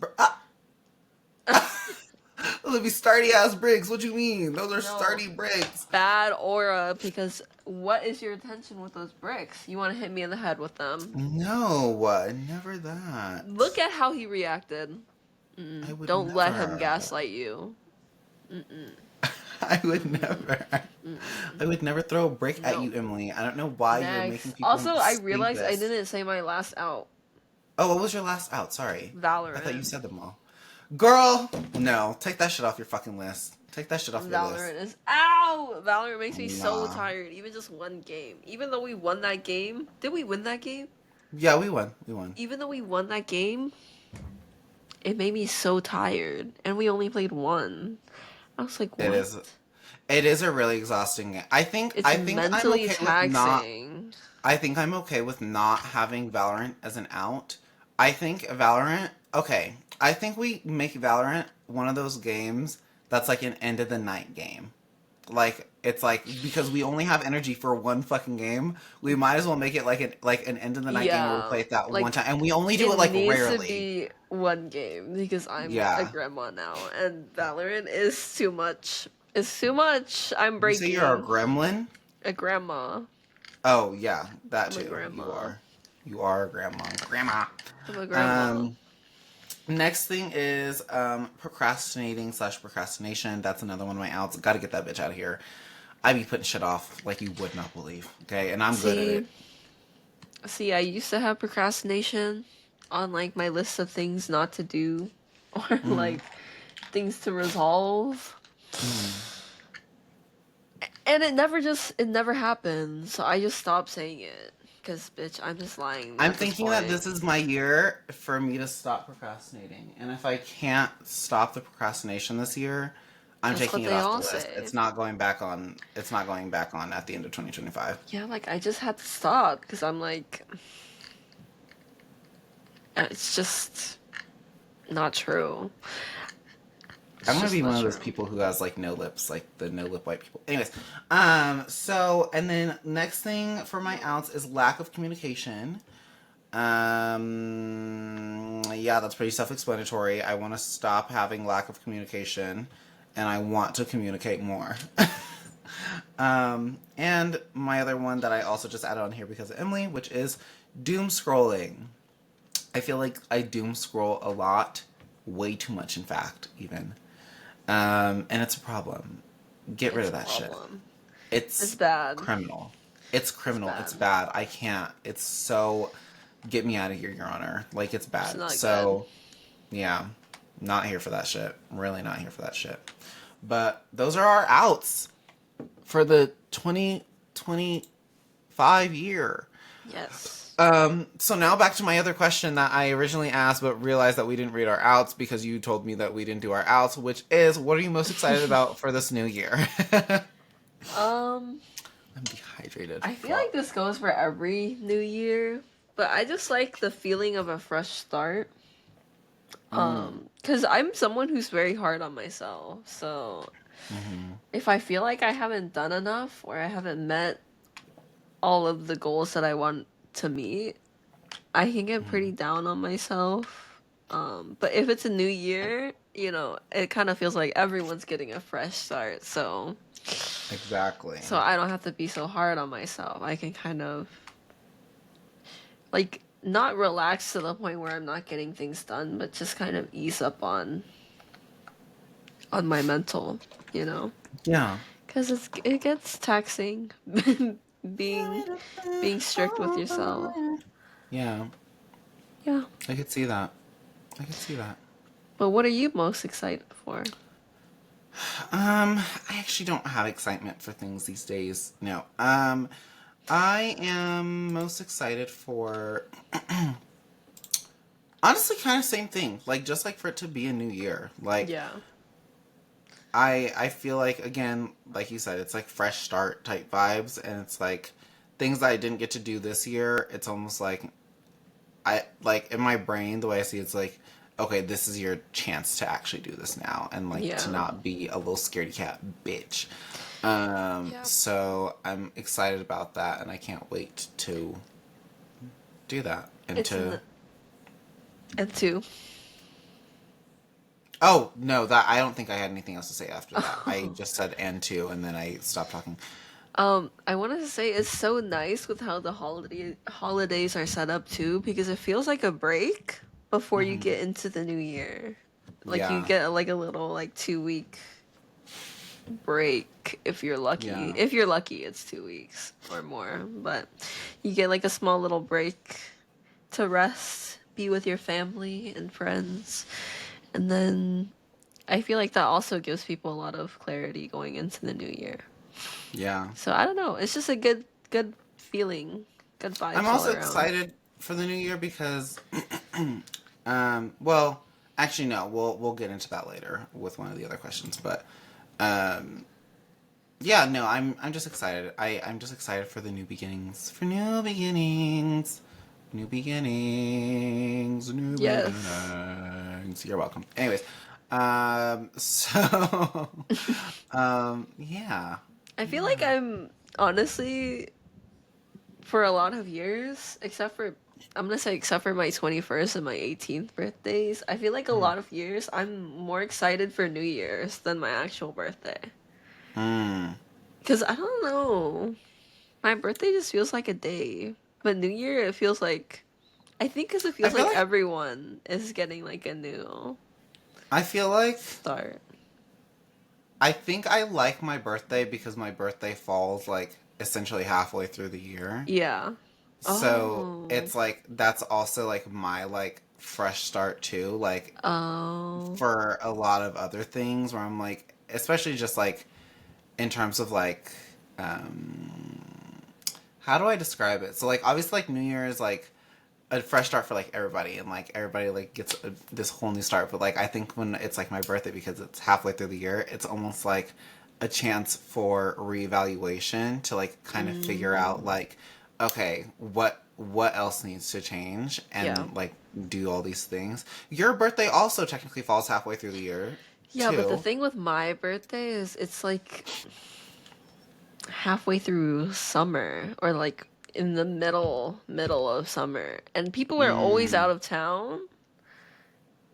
Those will be sturdy ass bricks. What you mean? Those are No, sturdy bricks. bad aura because what is your intention with those bricks? You want to hit me in the head with them. No, never that. Look at how he reacted. I would Don't let him never. gaslight you. Mm-mm. I would never. I Mm-mm. would never throw a brick at No. you, Emily. I don't know why you're making Next. people Also, I think realized I this. didn't say my last out. Oh, what was your last out? Sorry. I thought you Valorant. said them all. Girl, no. Take that shit off your fucking list. Take that shit off your list. Valorant is ow. Valorant makes me so Nah. tired. Even just one game. Even though we won that game, did we win that game? Yeah, we won. We won. Even though we won that game, it made me so tired, and we only played one. I was like, It what? is. It is a really exhausting game. I think. It's I think I'm mentally okay with not. taxing. I think I'm okay with not having Valorant as an out. I think Valorant. Okay. I think we make Valorant one of those games that's like an end of the night game. Like it's like because we only have energy for one fucking game, we might as well make it like an end of the night game where we Yeah, play it that one like time, and we only do it it like needs to rarely. be one game because I'm a Yeah. grandma now, and Valorant is too much. It's too much. I'm You say you're a breaking. gremlin? A grandma. Oh yeah, that I'm a too. You grandma. are. You are a grandma. Grandma. I'm a grandma. Um. Next thing is procrastinating slash procrastination. That's another one of my outs. Got to get that bitch out of here. I be putting shit off like you would not believe. Okay, and I'm good at See, it. see, I used to have procrastination on like my list of things not to do, or Mm, like things to resolve. mm. And it never happened. So I just stopped saying it. Cause bitch, I'm just lying I'm at this thinking that point. this is my year for me to stop procrastinating, and if I can't stop the procrastination this year, I'm That's what taking it they off the all list. say. It's not going back on. It's not going back on at the end of 2025. Yeah, like I just had to stop because I'm like, it's just not true. I'm It's gonna just be not one of those true. people who has like no lips, like the no lip white people. Anyways, so and then next thing for my outs is lack of communication. Yeah, that's pretty self-explanatory. I want to stop having lack of communication, and I want to communicate more. And my other one that I also just added on here because of Emily, which is doom scrolling. I feel like I doom scroll a lot, way too much, in fact, even. And it's a problem. Get rid It's of a that shit. problem. It's It's bad. criminal. It's It's criminal. It's bad. bad. I can't. It's so. Get me out of here, Your Honor. Like, it's It's bad. not good. So, yeah. Not here for that shit. Really not here for that shit. But those are our outs for the 2025 year. Yes. So now back to my other question that I originally asked, but realized that we didn't read our outs because you told me that we didn't do our outs, which is what are you most excited about for this new year? um, I'm dehydrated. I feel like Fuck. this goes for every new year, but I just like the feeling of a fresh start. Mm. Cause I'm someone who's very hard on myself, so Mm-hmm. if I feel like I haven't done enough or I haven't met all of the goals that I want to meet, I can get Mm-hmm. pretty down on myself. But if it's a new year, it kind of feels like everyone's getting a fresh start. Exactly. So I don't have to be so hard on myself. I can kind of like not relax to the point where I'm not getting things done, but just kind of ease up on my mental, you know? Yeah. Cuz it gets taxing being being strict with yourself. Yeah. Yeah. I could see that. I could see that. But what are you most excited for? I actually don't have excitement for things these days. No. I am most excited for honestly kind of same thing. Like just like for it to be a new year. Like Yeah. I feel like again, like you said, it's like fresh start type vibes and it's like things that I didn't get to do this year, it's almost like I like in my brain the way I see it's like okay, this is your chance to actually do this now and like to Yeah. not be a little scaredy cat bitch. Yeah. So I'm excited about that and I can't wait to do that and It's to n and two. oh no that I don't think I had anything else to say after that. I just said and two and then I stopped talking. I wanted to say it's so nice with how the holidays are set up too, because it feels like a break before you Hmm. get into the new year. Like you Yeah. get like a little like 2 week. break if you're lucky. Yeah. If you're lucky, it's 2 weeks or more, but you get like a small little break to rest, be with your family and friends, and then I feel like that also gives people a lot of clarity going into the new year. Yeah. So I don't know. It's just a good feeling, good I'm vibes all also around. excited for the new year because well, actually no, we'll get into that later with one of the other questions, but um yeah, no, I'm just excited. I'm just excited for the new beginnings. For new beginnings. New beginnings. New Yes. beginnings. You're welcome. Anyways, so yeah. I feel like Yeah. I'm honestly for a lot of years, except for I'm gonna say except for my 21st and my 18th birthdays, I feel like a lot of years I'm more excited for New Year's than my actual birthday. Mm. Cause I don't know, my birthday just feels like a day, but New Year it feels like I think because it I feels feel like like everyone is getting like a new I feel like start. I think I like my birthday because my birthday falls like essentially halfway through the year. Yeah. So Oh. it's like that's also like my like fresh start too. Like Oh. for a lot of other things where I'm like, especially just like in terms of like, how do I describe it? So like obviously like New Year is like a fresh start for like everybody and like everybody like gets this whole new start. But like I think when it's like my birthday because it's halfway through the year, it's almost like a chance for reevaluation to like kind of figure out Mm. like, okay, what else needs to change Yeah. and like do all these things. Your birthday also technically falls halfway through the year Yeah, but the too. thing with my birthday is it's like halfway through summer or like in the middle of summer and people are always Mm, out of town.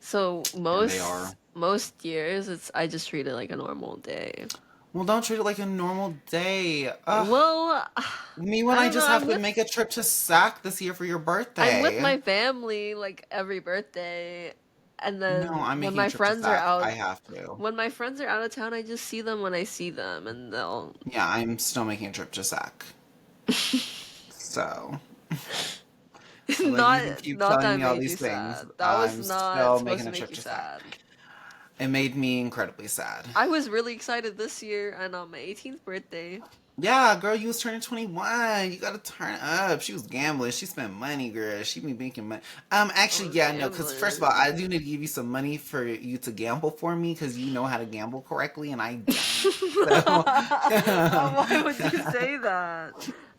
So and they are. most years it's I just treat it like a normal day. Well, don't treat it like a normal day. Ugh. Well, Me when I I don't know. just have to make a trip to SAC this year for your I'm with birthday. my family like every birthday, and No, then I'm making a trip to SAC. I have to. when my friends are out of town, I just see them when I see them, and they'll Yeah, I'm still making a trip to SAC. So, like, you can keep not telling that me all made these you things. sad. That was I'm not still supposed making to a make trip you to SAC. sad. It made me incredibly sad. I was really excited this year and on my 18th birthday. Yeah, girl, you was turning 21. You gotta turn up. She was gambling. She spent money, girl. She be making money. I Actually, was yeah, no, because first of all, gambling. I do need to give you some money for you to gamble for me because you know how to gamble correctly and I don't. So, Why would you say that?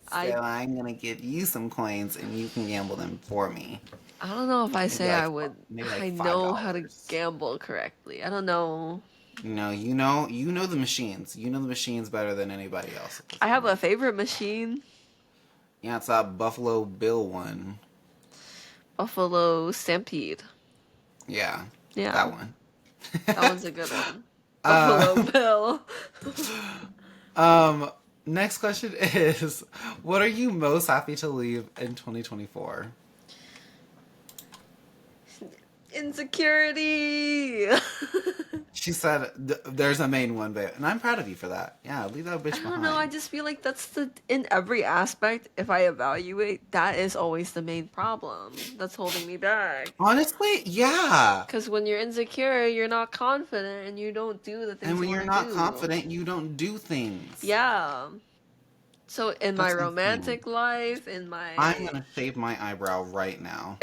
so I I'm gonna give you some coins and you can gamble them for me. I don't know if I Maybe say I like would. maybe like I five know how to dollars. gamble correctly. I don't know. No, you know the machines. You know the machines better than anybody else at this I have a point. favorite machine, Yeah, it's that Buffalo Bill one. Buffalo Stampede. Yeah, Yeah, that one. that one's a good one. Buffalo um, Bill. um, next question is, what are you most happy to leave in 2024? Insecurity. She said, "There's a main one, babe," and I'm proud of you for that. Yeah, leave that I bitch don't know. I behind. just feel like that's the in every aspect. If I evaluate, that is always the main problem that's holding me back. Honestly, yeah. Because when you're insecure, you're not confident and you don't do the And things you when want you're to not do. confident, you don't do things. Yeah. So in my That's insane. romantic life, I'm gonna shave my eyebrow right now,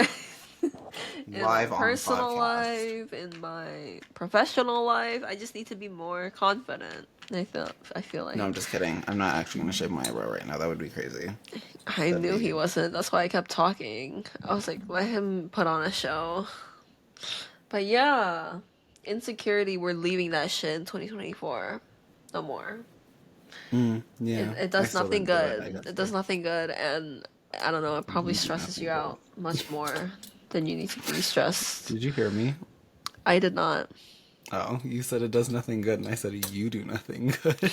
in my live on personal podcast. life, in my professional life, I just need to be more confident. I feel No, I'm like just kidding. I'm not actually gonna shave my eyebrow right now. That would be crazy. I That'd knew he be. wasn't. That's why I kept talking. I was like, let him put on a show. But yeah, insecurity, we're leaving that shit in 2024. No more. Yeah, It I does still nothing didn't do it. I good. guess It does nothing good, and I don't know. It probably you do stresses you nothing good. out much more than you need to be stressed. Did you hear me? I did not. Oh, you said it does nothing good, and I said you do nothing good.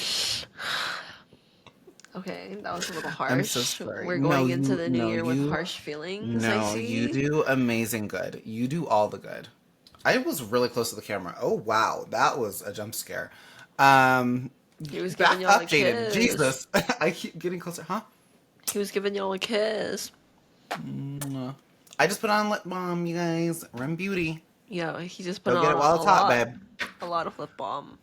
Okay, that was a little I'm so harsh. sorry. We're going into the new No, year with you, harsh feelings, I no, you see. do amazing good. You do all the good. I was really close to the camera. Oh wow, that was a jump scare. Um, He was giving Back y'all a up, Jaden. kiss. Jesus. I keep getting closer. Huh? He was giving y'all a kiss. Mwah. I just put on lip balm, you guys. Rem Beauty. Yeah, he just put Go get on it while it's hot, babe. a lot of lip balm.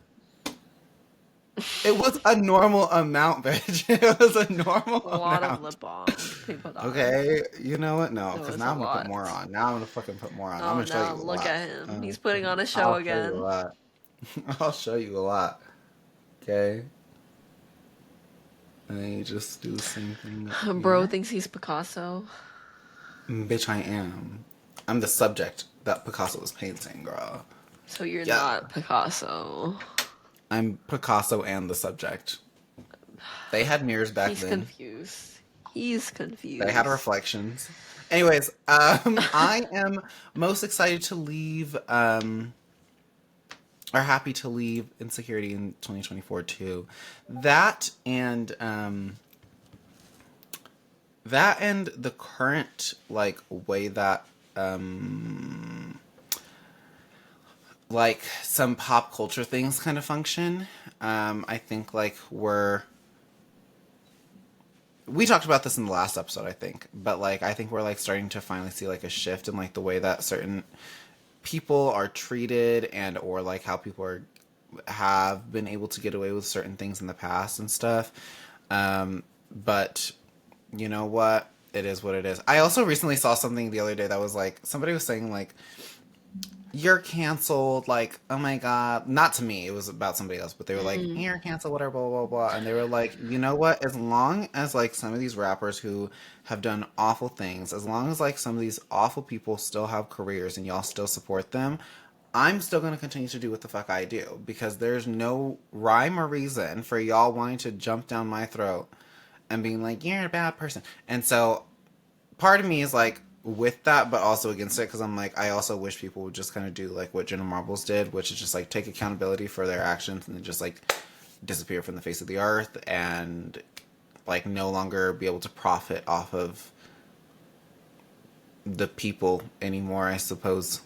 It was a normal amount, bitch. It was a normal A lot of amount. lip balm he put on. Okay, you know what? No, It because was now a I'm gonna put lot. more on. Now I'm gonna fucking put more on. I'm Oh, gonna show now you a look lot. at him. He's putting on a show I'll show you a again. lot. I'll show you a lot. Okay. And then you just do the same thing up Bro here. thinks he's Picasso. Bitch, I am. I'm the subject that Picasso was painting, girl. So you're Yeah. not Picasso. I'm Picasso and the subject. They had mirrors back He's then. confused. He's They had confused. reflections. Anyways, I am most excited to leave, or happy to leave Insecurity in 2024 too. That and the current like way that like some pop culture things kind of function. I think like we talked about this in the last episode, I think, but like I think we're like starting to finally see like a shift in like the way that certain people are treated and or like how people are have been able to get away with certain things in the past and stuff. But you know what? It is what it is. I also recently saw something the other day that was like somebody was saying like you're canceled, like, oh my god. Not to me, it was about somebody else, but they were like, Mm. you're canceled, whatever, blah, blah, blah. And they were like, you know what? As long as, like, some of these rappers who have done awful things, as long as, like, some of these awful people still have careers and y'all still support them, I'm still going to continue to do what the fuck I do. Because there's no rhyme or reason for y'all wanting to jump down my throat and being like, you're a bad person. And so part of me is like with that, but also against it because I'm like, I also wish people would just kind of do like what Jenna Marbles did, which is just like take accountability for their actions and then just like disappear from the face of the earth and like no longer be able to profit off of the people anymore, I suppose.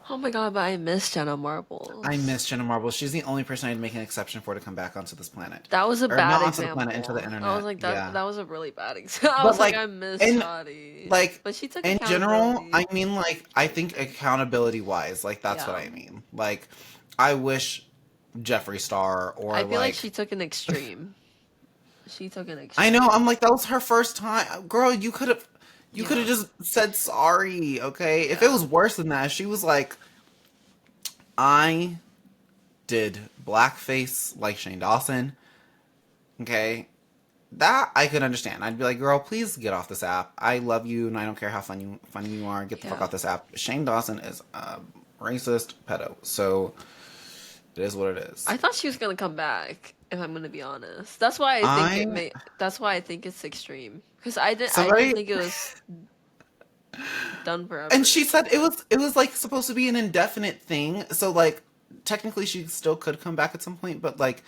Oh my god, but I miss Jenna I Marbles. miss Jenna Marbles. She's the only person I'd make an exception for to come back onto this planet. That was a Or bad not onto the planet, into the example. I was internet. like Yeah. that was a really bad example. I But was like like I miss in Shotty. like But she took in general, accountability. I mean like I think accountability wise, like that's what Yeah. I mean. Like I wish Jeffree Star or I feel like like she took an extreme. She took an I know, extreme. I'm like that was her first time. Girl, you could have Yeah. just said sorry, okay? If it Yeah. was worse than that, if she was like I did blackface like Shane Dawson, okay? That I could understand. I'd be like, girl, please get off this app. I love you and I don't care how funny you are. Get the fuck Yeah. off this app. Shane Dawson is a racist pedo. So it is what it is. I thought she was gonna come back, if I'm gonna be honest. That's why I think I that's why I think it's extreme. Because I didn't somebody think it was done and forever. she said it was like supposed to be an indefinite thing. So like technically she still could come back at some point, but like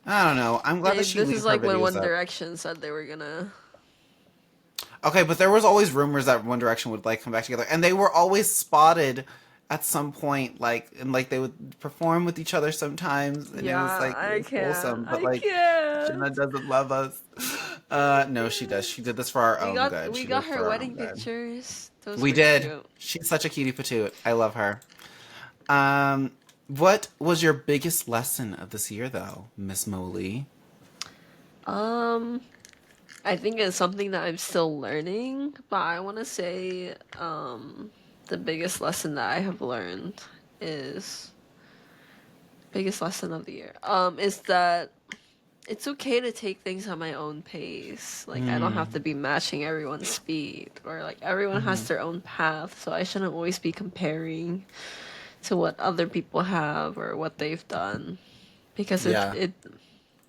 I don't know. I'm glad that she This is leave her like when videos One up. Direction said they were gonna. Okay, but there was always rumors that One Direction would like come back together, and they were always spotted at some point, like and like they would perform with each other sometimes, and Yeah, it I was can't. wholesome. But I like, Jenna can't. doesn't love us. No, she does. She did this for our own good. We She did got this her for our own wedding good. pictures. Those We were did. cute. She's such a cutie patootie. I love her. What was your biggest lesson of this year, though, Miss Moly? Um, I think it's something that I'm still learning, but I want to say the biggest lesson that I have learned is biggest lesson of the year is that it's okay to take things at my own pace. Like I don't have Hmm. to be matching everyone's speed or like everyone Hmm. has their own path, so I shouldn't always be comparing to what other people have or what they've done because Yeah. it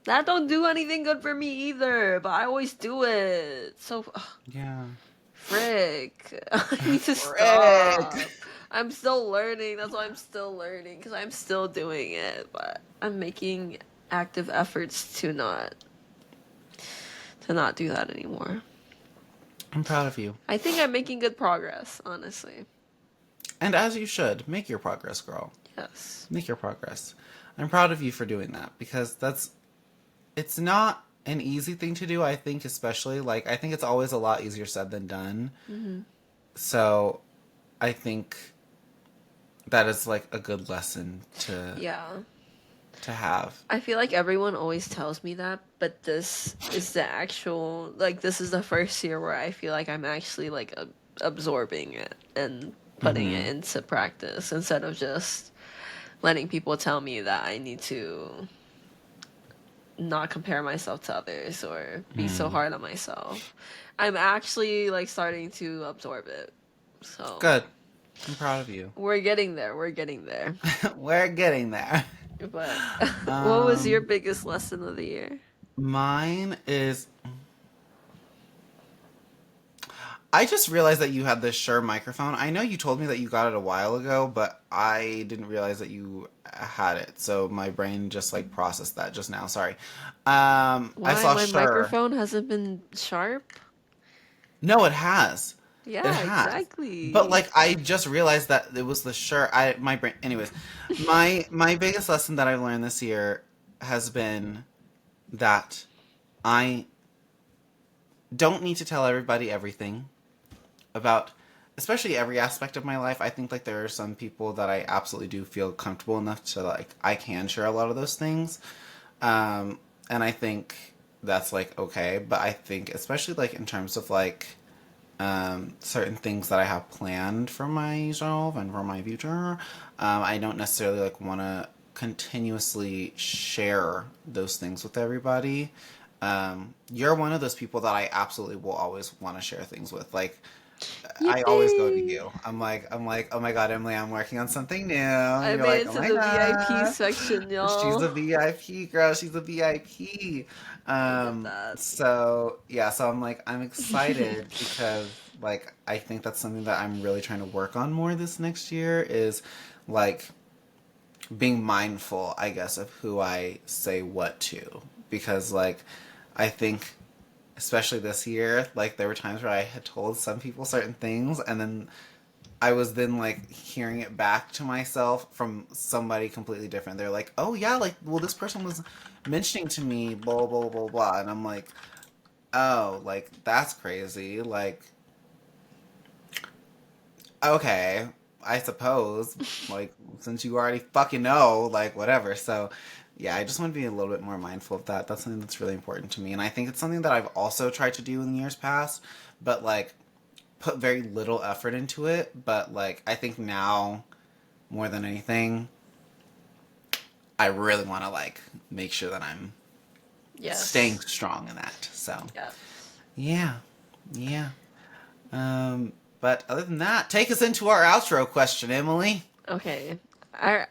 that don't do anything good for me either, but I always do it. So Yeah. frick. I need to Frick. stop. I'm still learning. That's why I'm still learning because I'm still doing it, but I'm making active efforts to not do that anymore. I'm proud of you. I think I'm making good progress, honestly. And as you should, make your progress, girl. Yes. Make your progress. I'm proud of you for doing that because it's not an easy thing to do, I think, especially like I think it's always a lot easier said than done. Hmm. So I think that is like a good lesson Yeah. to have. I feel like everyone always tells me that, but this is the first year where I feel like I'm actually like absorbing it and putting it Mm-hmm. into practice instead of just letting people tell me that I need to not compare myself to others or be so Mm. hard on myself. I'm actually like starting to absorb it. So, Good. I'm proud of you. we're getting there. We're getting there. We're getting there. But what was your Um, biggest lesson of the year? Mine is I just realized that you had this Shure microphone. I know you told me that you got it a while ago, but I didn't realize that you had it. So my brain just like processed that just now. Sorry. I Why saw my Shure. microphone hasn't been sharp? No, it has. It Yeah, has. But exactly. like I just realized that it was the Shure. I my brain. Anyways, my biggest lesson that I've learned this year has been that I don't need to tell everybody everything about especially every aspect of my life. I think like there are some people that I absolutely do feel comfortable enough to like I can share a lot of those things. And I think that's like okay, but I think especially like in terms of like certain things that I have planned for myself and for my future, I don't necessarily like want to continuously share those things with everybody. You're one of those people that I absolutely will always want to share things with. Like I always go to Yippee! you. I'm like, oh my god, Emily, I'm working on something new. And I you're made like, it oh to my the VIP god, section, she's y'all. a VIP girl. She's a VIP. I did that. So yeah, so I'm like, I'm excited because like I think that's something that I'm really trying to work on more this next year is like being mindful, I guess, of who I say what to because like I think especially this year, like there were times where I had told some people certain things and then I was then like hearing it back to myself from somebody completely different. They're like, "Oh yeah, like well this person was mentioning to me blah blah blah blah," and I'm like, "Oh, like that's crazy." Like, okay, I suppose like since you already fucking know, like whatever. So, yeah, I just want to be a little bit more mindful of that. That's something that's really important to me, and I think it's something that I've also tried to do in years past, but like put very little effort into it. But like I think now more than anything, I really want to like make sure that I'm staying Yes. strong in that. So Yes. yeah, yeah. Um, but other than that, take us into our outro question, Emily. Okay. I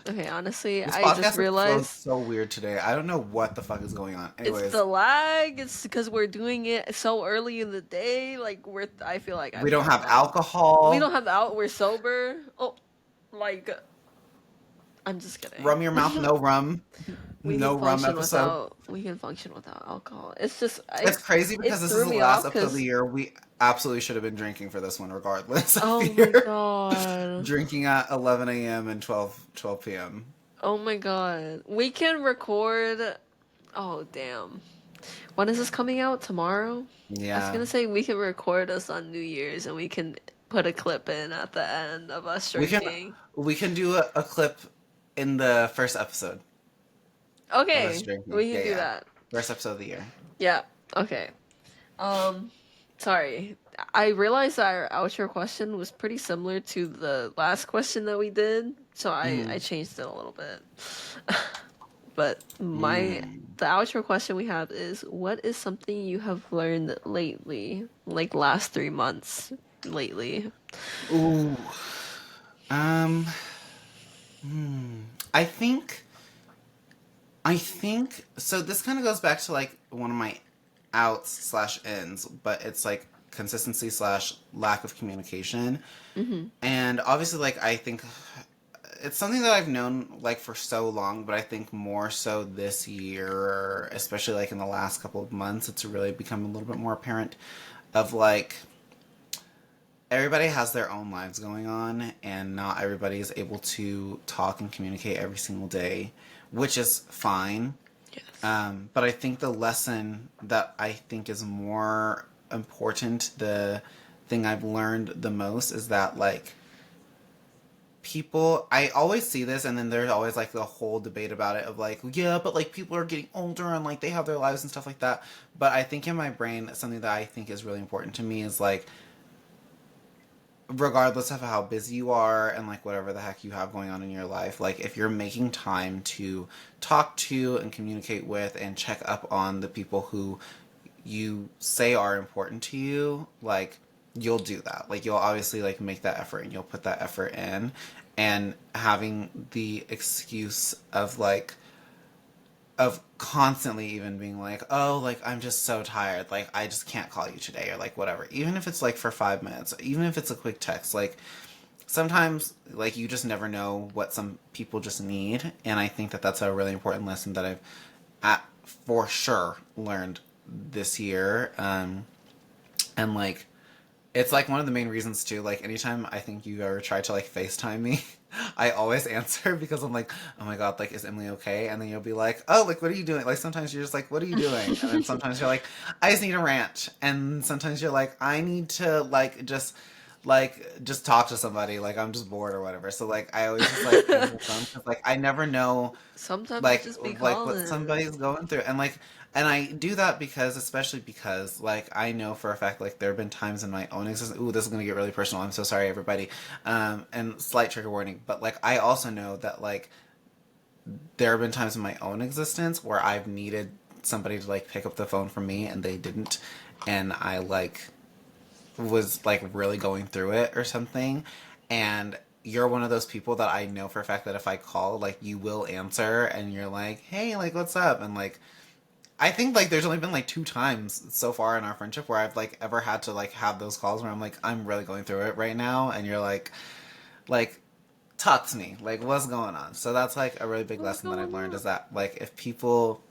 okay, honestly, This I just podcast is flowing realized so weird today. I don't know what the fuck is going on. it's Anyways, the lag. It's because we're doing it so early in the day. Like I feel like we I've don't done have like we alcohol. don't have the out. We're sober. Oh, like I'm just kidding. Rum your mouth, no rum, no rum episode. We can function without alcohol. It's just It's crazy it because this is threw the me last off episode of the because year. We absolutely should have been drinking for this one, regardless. I oh my fear god. drinking at 11 a.m. and twelve p.m. Oh my god. We can record. Oh damn. When is this coming out? Tomorrow? I was Yeah, gonna say we can record us on New Year's and we can put a clip in at the end of us we can drinking. we can do a clip in the first episode of us Okay, drinking. we Yeah, can do yeah, that. first episode of the year. Yeah. Okay. Um, sorry. I realized our outro question was pretty similar to the last question that we did, so I Mm. changed it a little bit. But Mm. the outro question we have is what is something you have learned lately, like last 3 months lately? Ooh. Um. Hmm. I think. I think so. This kind of goes back to like one of my outs slash ins, but it's like consistency slash lack of communication. Mm-hmm. And obviously, like I think it's something that I've known like for so long, but I think more so this year, especially like in the last couple of months, it's really become a little bit more apparent of like everybody has their own lives going on, and not everybody is able to talk and communicate every single day, which is fine. Yes. But I think the lesson that I think is more important, the thing I've learned the most, is that like people, I always see this, and then there's always like the whole debate about it of like, yeah, but like people are getting older and like they have their lives and stuff like that. But I think in my brain, something that I think is really important to me is like, regardless of how busy you are and like whatever the heck you have going on in your life, like if you're making time to talk to and communicate with and check up on the people who you say are important to you, like you'll do that. Like you'll obviously like make that effort and you'll put that effort in. And having the excuse of like of constantly even being like, oh, like I'm just so tired, like I just can't call you today, or like whatever, even if it's like for 5 minutes, even if it's a quick text, like sometimes like you just never know what some people just need. And I think that that's a really important lesson that I've for sure learned this year. And like it's like one of the main reasons too. Like anytime I think you ever try to like FaceTime me, I always answer because I'm like, oh my god, like is Emily okay? And then you'll be like, oh, like what are you doing? Like sometimes you're just like, what are you doing? And then sometimes you're like, I just need a rant. And sometimes you're like, I need to like just talk to somebody. Like I'm just bored or whatever. So like I always just like answer the phone because like I never know Sometimes it like just be what calling. somebody's going through. And like and I do that because, especially because like I know for a fact like there have been times in my own existence, ooh, this is going to get really personal, I'm so sorry everybody, and slight trigger warning, but like I also know that like there have been times in my own existence where I've needed somebody to like pick up the phone for me and they didn't, and I like was like really going through it or something. And you're one of those people that I know for a fact that if I call, like you will answer and you're like, hey, like what's up? And like I think like there's only been like 2 times so far in our friendship where I've like ever had to like have those calls where I'm like, I'm really going through it right now, and you're like talk to me, like what's going on. So that's like a really big What's lesson that I've going learned, on? is that like if people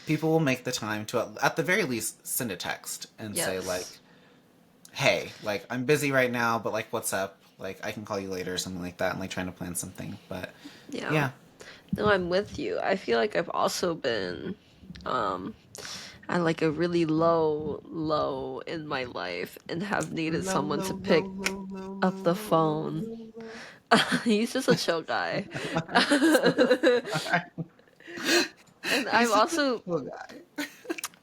will make the time to at the very least send a text and say like, Yes. hey, like I'm busy right now, but like what's up? Like I can call you later or something like that, and like trying to plan something. But Yeah. yeah, No, I'm with you. I feel like I've also been um at like a really low in my life and have needed low, someone low, to low, pick low, low, up low, the low, phone. low, low. He's just a chill guy. So sorry. And He's such a cool guy.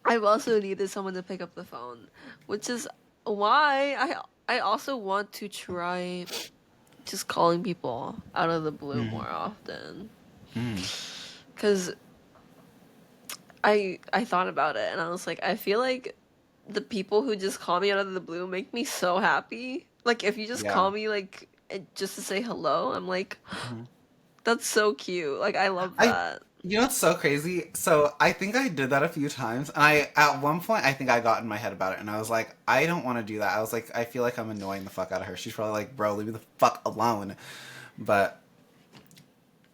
I've also needed someone to pick up the phone, which is why I also want to try just calling people out of the blue Mm, more often. mm. Cause I thought about it and I was like, I feel like the people who just call me out of the blue make me so happy. Like if you just Yeah. call me like just to say hello, I'm like, Mhm. that's so cute. Like I love I, that. you know what's so crazy? So I think I did that a few times, and I at one point I think I got in my head about it, and I was like, I don't want to do that. I was like, I feel like I'm annoying the fuck out of her. She's probably like, bro, leave me the fuck alone. But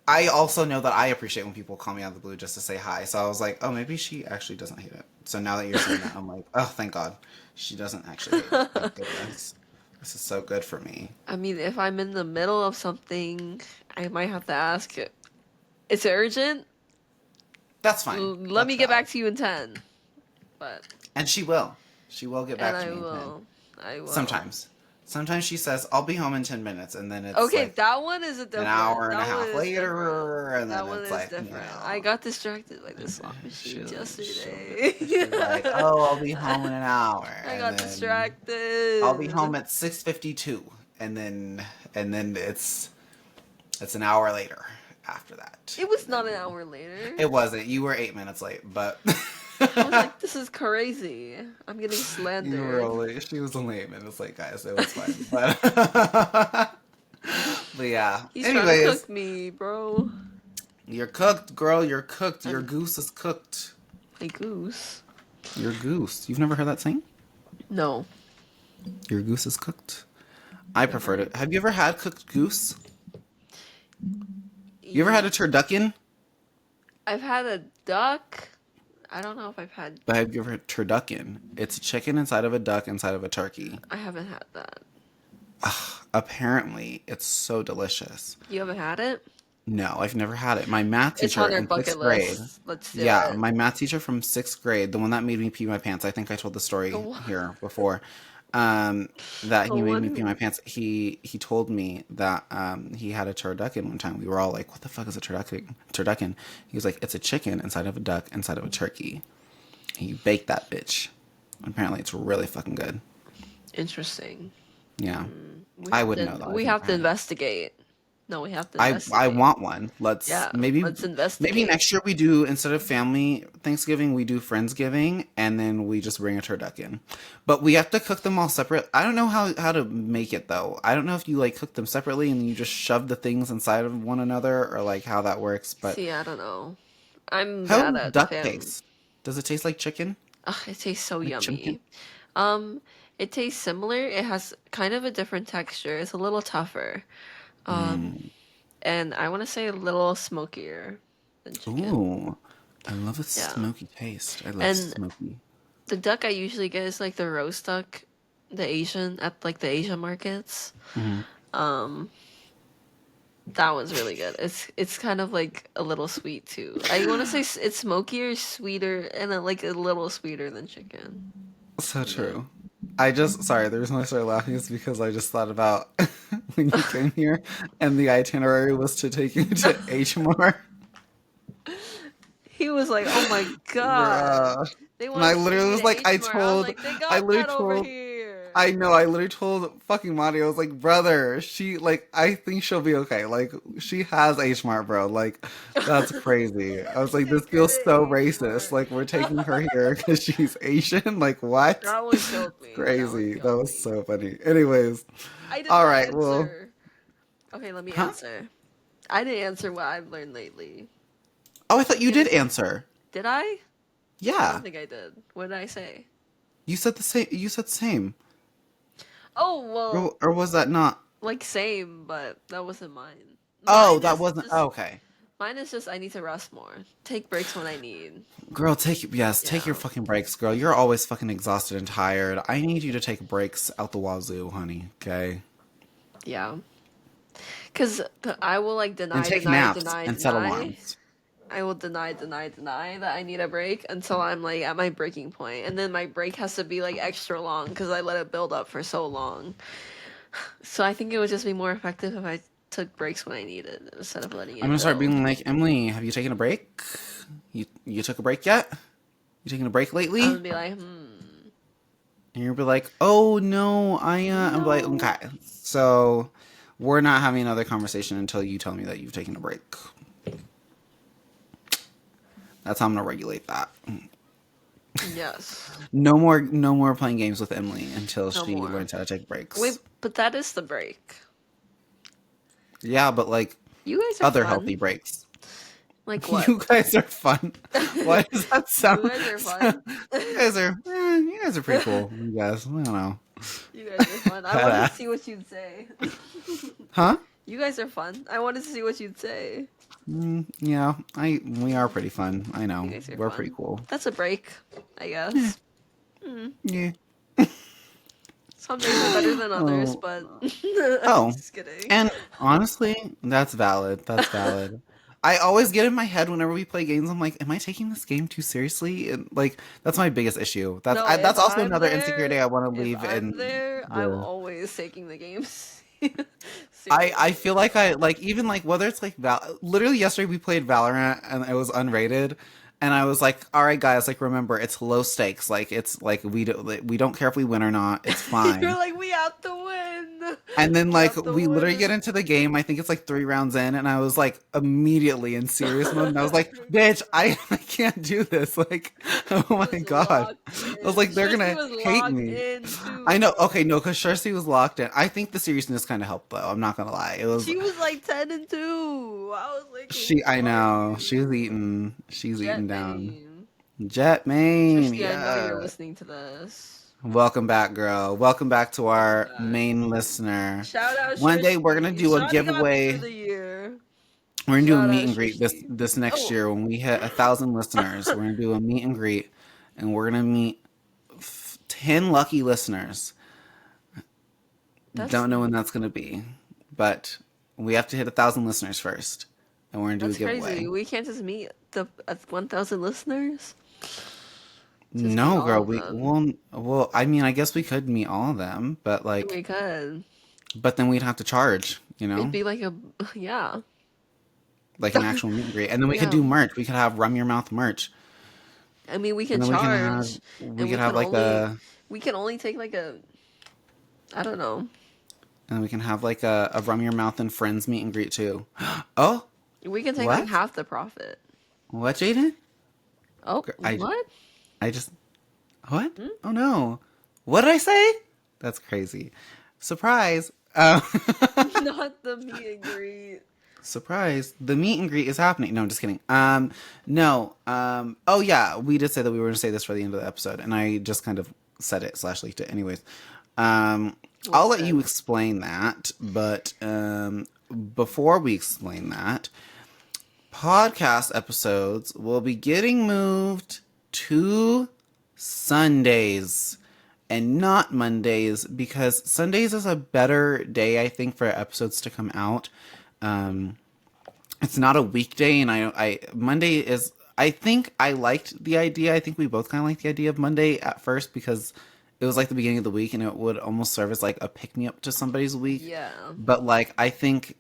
I also know that I appreciate when people call me out of the blue just to say hi. So I was like, oh, maybe she actually doesn't hate it. So now that you're saying that, I'm like, oh, thank God, she doesn't actually hate it. Thank goodness. This is so good for me. I mean, if I'm in the middle of something, I might have to ask, it's urgent? That's fine. Let That's me get back valid. to you in 10. But, And she will. She will get and back to I me in 10. will. I will. Sometimes. Sometimes she says, I'll be home in 10 minutes. And then it's Okay, like that one is a an different. hour and a That one half is different. later. And That then one it's is like, different. I got distracted by the slot she'll, machines she'll, yesterday. she's like, oh, I'll be home in an hour. I And got then I'll be distracted. home at 6:52. And then it's an hour later after that. It was And not an then hour later. it wasn't. You were 8 minutes late, but I was like, this is crazy. I'm getting you were slandered. only, she was only 8 minutes late, guys. It was fine. But but yeah. He's trying to Anyways, cook me, bro. you're cooked, girl. You're cooked. Your I'm goose is cooked. my goose. Your goose. You've never heard that saying? No, Your goose is cooked. I preferred never. it. Have you ever had cooked goose? You ever had E- a turducken? I've had a duck. I don't know if I've had. But have you ever had turducken? It's a chicken inside of a duck inside of a turkey. I haven't had that. Apparently, it's so delicious. You haven't had it? No, I've never had it. My math It's teacher on our in bucket sixth grade, list. Let's do yeah, it. my math teacher from sixth grade, the one that made me pee my pants. I think I told the story The here before. Um, that the he made me pee my one. pants. He told me that he had a turducken one time. We were all like, "What the fuck is a turducken?" Turducken. He was like, "It's a chicken inside of a duck inside of a turkey. He baked that bitch. Apparently, it's really fucking good." Interesting. Yeah, We I have wouldn't to know though. we I've have never to had it. investigate. No, we have to I investigate. want one. Let's Yeah, let's maybe investigate. next year we do, instead of family Thanksgiving, we do Friendsgiving, and then we just bring a turducken. But we have to cook them all separate. I don't know how to make it though. I don't know if you like cook them separately and you just shove the things inside of one another, or like how that works. But See, I don't know. I'm how bad does at duck fam. taste? Does it taste like chicken? Ugh, it tastes so Like chimkin? yummy. Um, it tastes similar. It has kind of a different texture. It's a little tougher. Um, Mm. and I want to say a little smokier than chicken. Ooh, I love a Yeah. smoky taste. I love And smoky. the duck I usually get is like the roast duck, the Asian at like the Asian markets. Hmm. Um, that one's really good. It's kind of like a little sweet too. I want to say it's smokier, sweeter, and then like a little sweeter than chicken. So You know? true. Sorry, the reason why I started laughing is because I just thought about when you came here and the itinerary was to take you to HMR. He was like, "Oh my god, Bruh. they And want I to send literally me was to like, HMR." I was like, "They I got literally that over told, here." I know, I literally told fucking Monty, I was like, brother, I think she'll be okay. Like, she has H Mart, bro. Like, that's crazy. I was like, this Take her feels to so H racist. Mart. Like, we're taking her here because she's Asian. Like, what? That one killed me. That one Crazy. That killed was me. so funny. Anyways, I did all not right, well, answer. Okay, let me huh? answer. I didn't answer what I've learned lately. Oh, I thought You you get did it? answer. Did I? I don't Yeah. think I did. What did I say? You said the same. You said same. Oh, well, Or was that not? like same, but that wasn't mine. Oh, Mine that is wasn't. just Oh, okay. mine is just I need to rest more. Take breaks when I need. Girl, take your Yeah. fucking breaks, girl. You're always fucking exhausted and tired. I need you to take breaks out the wazoo, honey. Okay. Yeah. Cuz I will like And deny, take deny, naps deny, and set deny. alarms. I will deny, deny, deny that I need a break until I'm like at my breaking point. And then my break has to be like extra long because I let it build up for so long. So I think it would just be more effective if I took breaks when I needed instead of letting I'm it gonna start build. being like, Emily, have you taken a break? You took a break yet? You taking a break I'm lately? gonna be like, And you'll be like, oh no, I'm like, no. okay. So we're not having another conversation until you tell me that you've taken a break. That's how I'm gonna regulate that. Yes. No more playing games with Emily until No she more. learns how to take Wait, breaks. but that is the break. Yeah, but like You guys are other fun. healthy breaks. Like what? You guys are fun. Why does that You sound? guys are fun. You guys are pretty cool. You guys, I don't know. You guys are fun. I wanted to Badass. see what you'd say. Huh? You guys are fun. I wanted to see what you'd say. Yeah, we are pretty fun. I You know. guys are We're pretty fun. cool. That's a break, I Yeah. guess. Mm. Yeah. Some days are better than others, Oh. but Oh. just kidding. And honestly, that's valid. That's valid. I always get in my head whenever we play games. I'm like, am I taking this game too seriously? And like, that's my biggest issue. No, That's also another insecurity I want to if leave I'm in there, I'm the. always taking the games I feel seriously. like I like even like whether it's like literally yesterday we played Valorant and it was unrated, and I was like, all right guys, like remember it's low stakes. Like it's like we don't care if we win or not. It's You're fine. like, we have to win. And then We like have to we literally get win. into the game. I think it's like 3 rounds in, and I was like immediately in serious mode. And I was like, "Bitch, I can't do this!" Like, oh She my was god, locked I was in. like, they're Tristy gonna was hate locked me. in I know. too. Okay, no, because Cersei was locked in. I think the seriousness kind of helped though. I'm not gonna lie. It was She was like 10-2. I was like, she. who I are know she you? was eating. She's eating Jet down. Bane. Jet main, Tristy, I know you're yeah. listening to this. Welcome back, girl. Welcome back to Welcome our back. main listener. Shout out One day we're gonna Tristy. do a Shawty got me through giveaway. the year. We're gonna do a Shout meet out and greet Shishi. this next Oh, year when we hit 1,000 listeners. We're gonna do a meet and greet, and we're gonna meet 10 lucky listeners. that's Don't know when that's gonna be, but we have to hit 1,000 listeners first, and we're gonna do a that's crazy. giveaway. We can't just meet the 1,000 listeners. Just meet No, all girl, of we them. well, I mean, I guess we could meet all of them, but like, We could. but then we'd have to charge, It'd be like a yeah. like an actual meet and greet, and then we could Yeah. do merch. We could have Rum Your Mouth merch, I mean, we and can then charge, we and could have like a we can only take like a I don't know. and we can have like a Rum Your Mouth and Friends meet and greet too. Oh, We can take like what? half the profit. What, Jaden? Oh, I, what? I just, what? Hmm? Oh no. What did I say? That's crazy. Surprise. Not the meet and greet. Surprise. The meet and greet is happening. No, I'm just kidding. No. Oh yeah, we did say that we were going to say this for the end of the episode, and I just kind of said it slash leaked it. Anyways, I'll What's let that? you explain that, but before we explain that, podcast episodes will be getting moved to Sundays and not Mondays because Sundays is a better day, I think, for episodes to come out. Um, it's not a weekday, and I Monday is. I think I liked the idea. I think we both kind of liked the idea of Monday at first because it was like the beginning of the week, and it would almost serve as like a pick me up to somebody's week. Yeah. But like, I think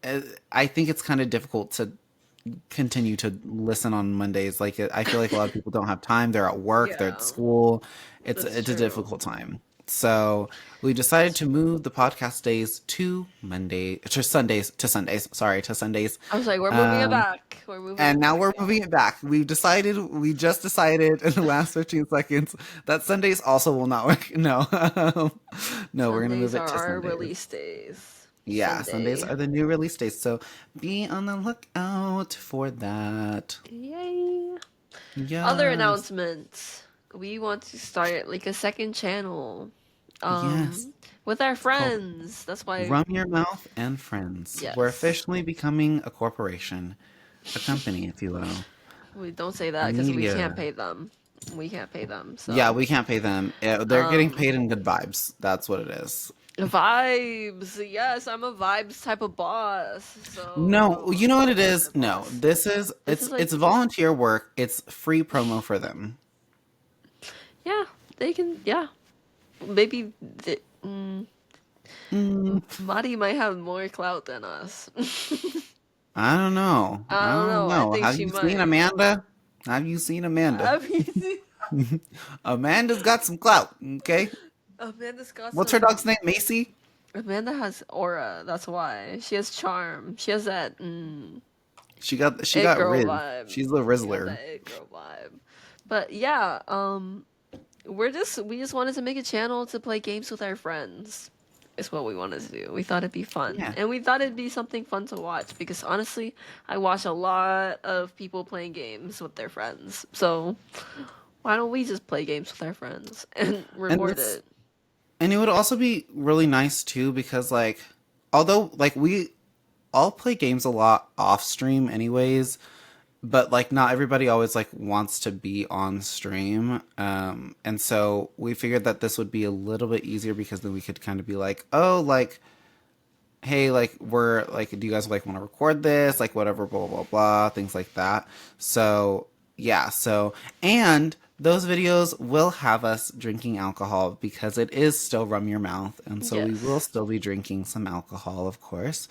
it's kind of difficult to continue to listen on Mondays. Like, I feel like a lot of people don't have time. They're at work. They're at Yeah. school. That's It's a true. difficult time. So we decided to move the podcast days to Sundays to Sundays. Sorry, to Sundays. I was like, we're moving it Um, back. We're moving and it now back. we're moving it back. We just decided in the last 15 seconds that Sundays also will not work. No, no, we're gonna move Sundays it are to our Sundays. release days. Yeah, Sundays Sunday. are the new release days, so be on the lookout for that. Yay. Other Yes, announcements. We want to start like a second channel. yes. With our Called friends. That's why Rum Your Mouth and Friends. We're yes. officially becoming a corporation, a company, if you will, We don't say a that because we can't media. pay them. We can't pay them. Yeah, So we can't pay them. They're getting um paid in good vibes. That's what it is. vibes. Yes, I'm a vibes type of boss. No, So you know what it vibes type is? of No, boss. this is This is it's like volunteer work. It's free promo for them. yeah, they can yeah. Maybe Mm, Mari might have more clout than us. I don't know. I I don't don't know. I know. think Have she you seen might. Amanda? Have you seen Amanda? I mean, Amanda's got some clout. Okay, Amanda's got what's her some. dog's name? Macy. Amanda has aura. That's why she has charm. She has that She it got girl Riz. vibe. She's the She got Rizzler. that it girl vibe. But yeah, we just wanted to make a channel to play games with our friends. Is what we wanted to do. We thought it'd be fun, Yeah, and we thought it'd be something fun to watch because honestly, I watch a lot of people playing games with their friends. So why don't we just play games with our friends and and record it's it? and it would also be really nice too because like although like we all play games a lot off stream anyways, but like not everybody always like wants to be on stream, and so we figured that this would be a little bit easier because then we could kind of be like, oh, like, hey, like, we're like, do you guys like want to record this, like, whatever, blah blah blah, things like that. So yeah, so and those videos will have us drinking alcohol because it is still Rum Your Mouth, and so we will Yes. still be drinking some alcohol, of course.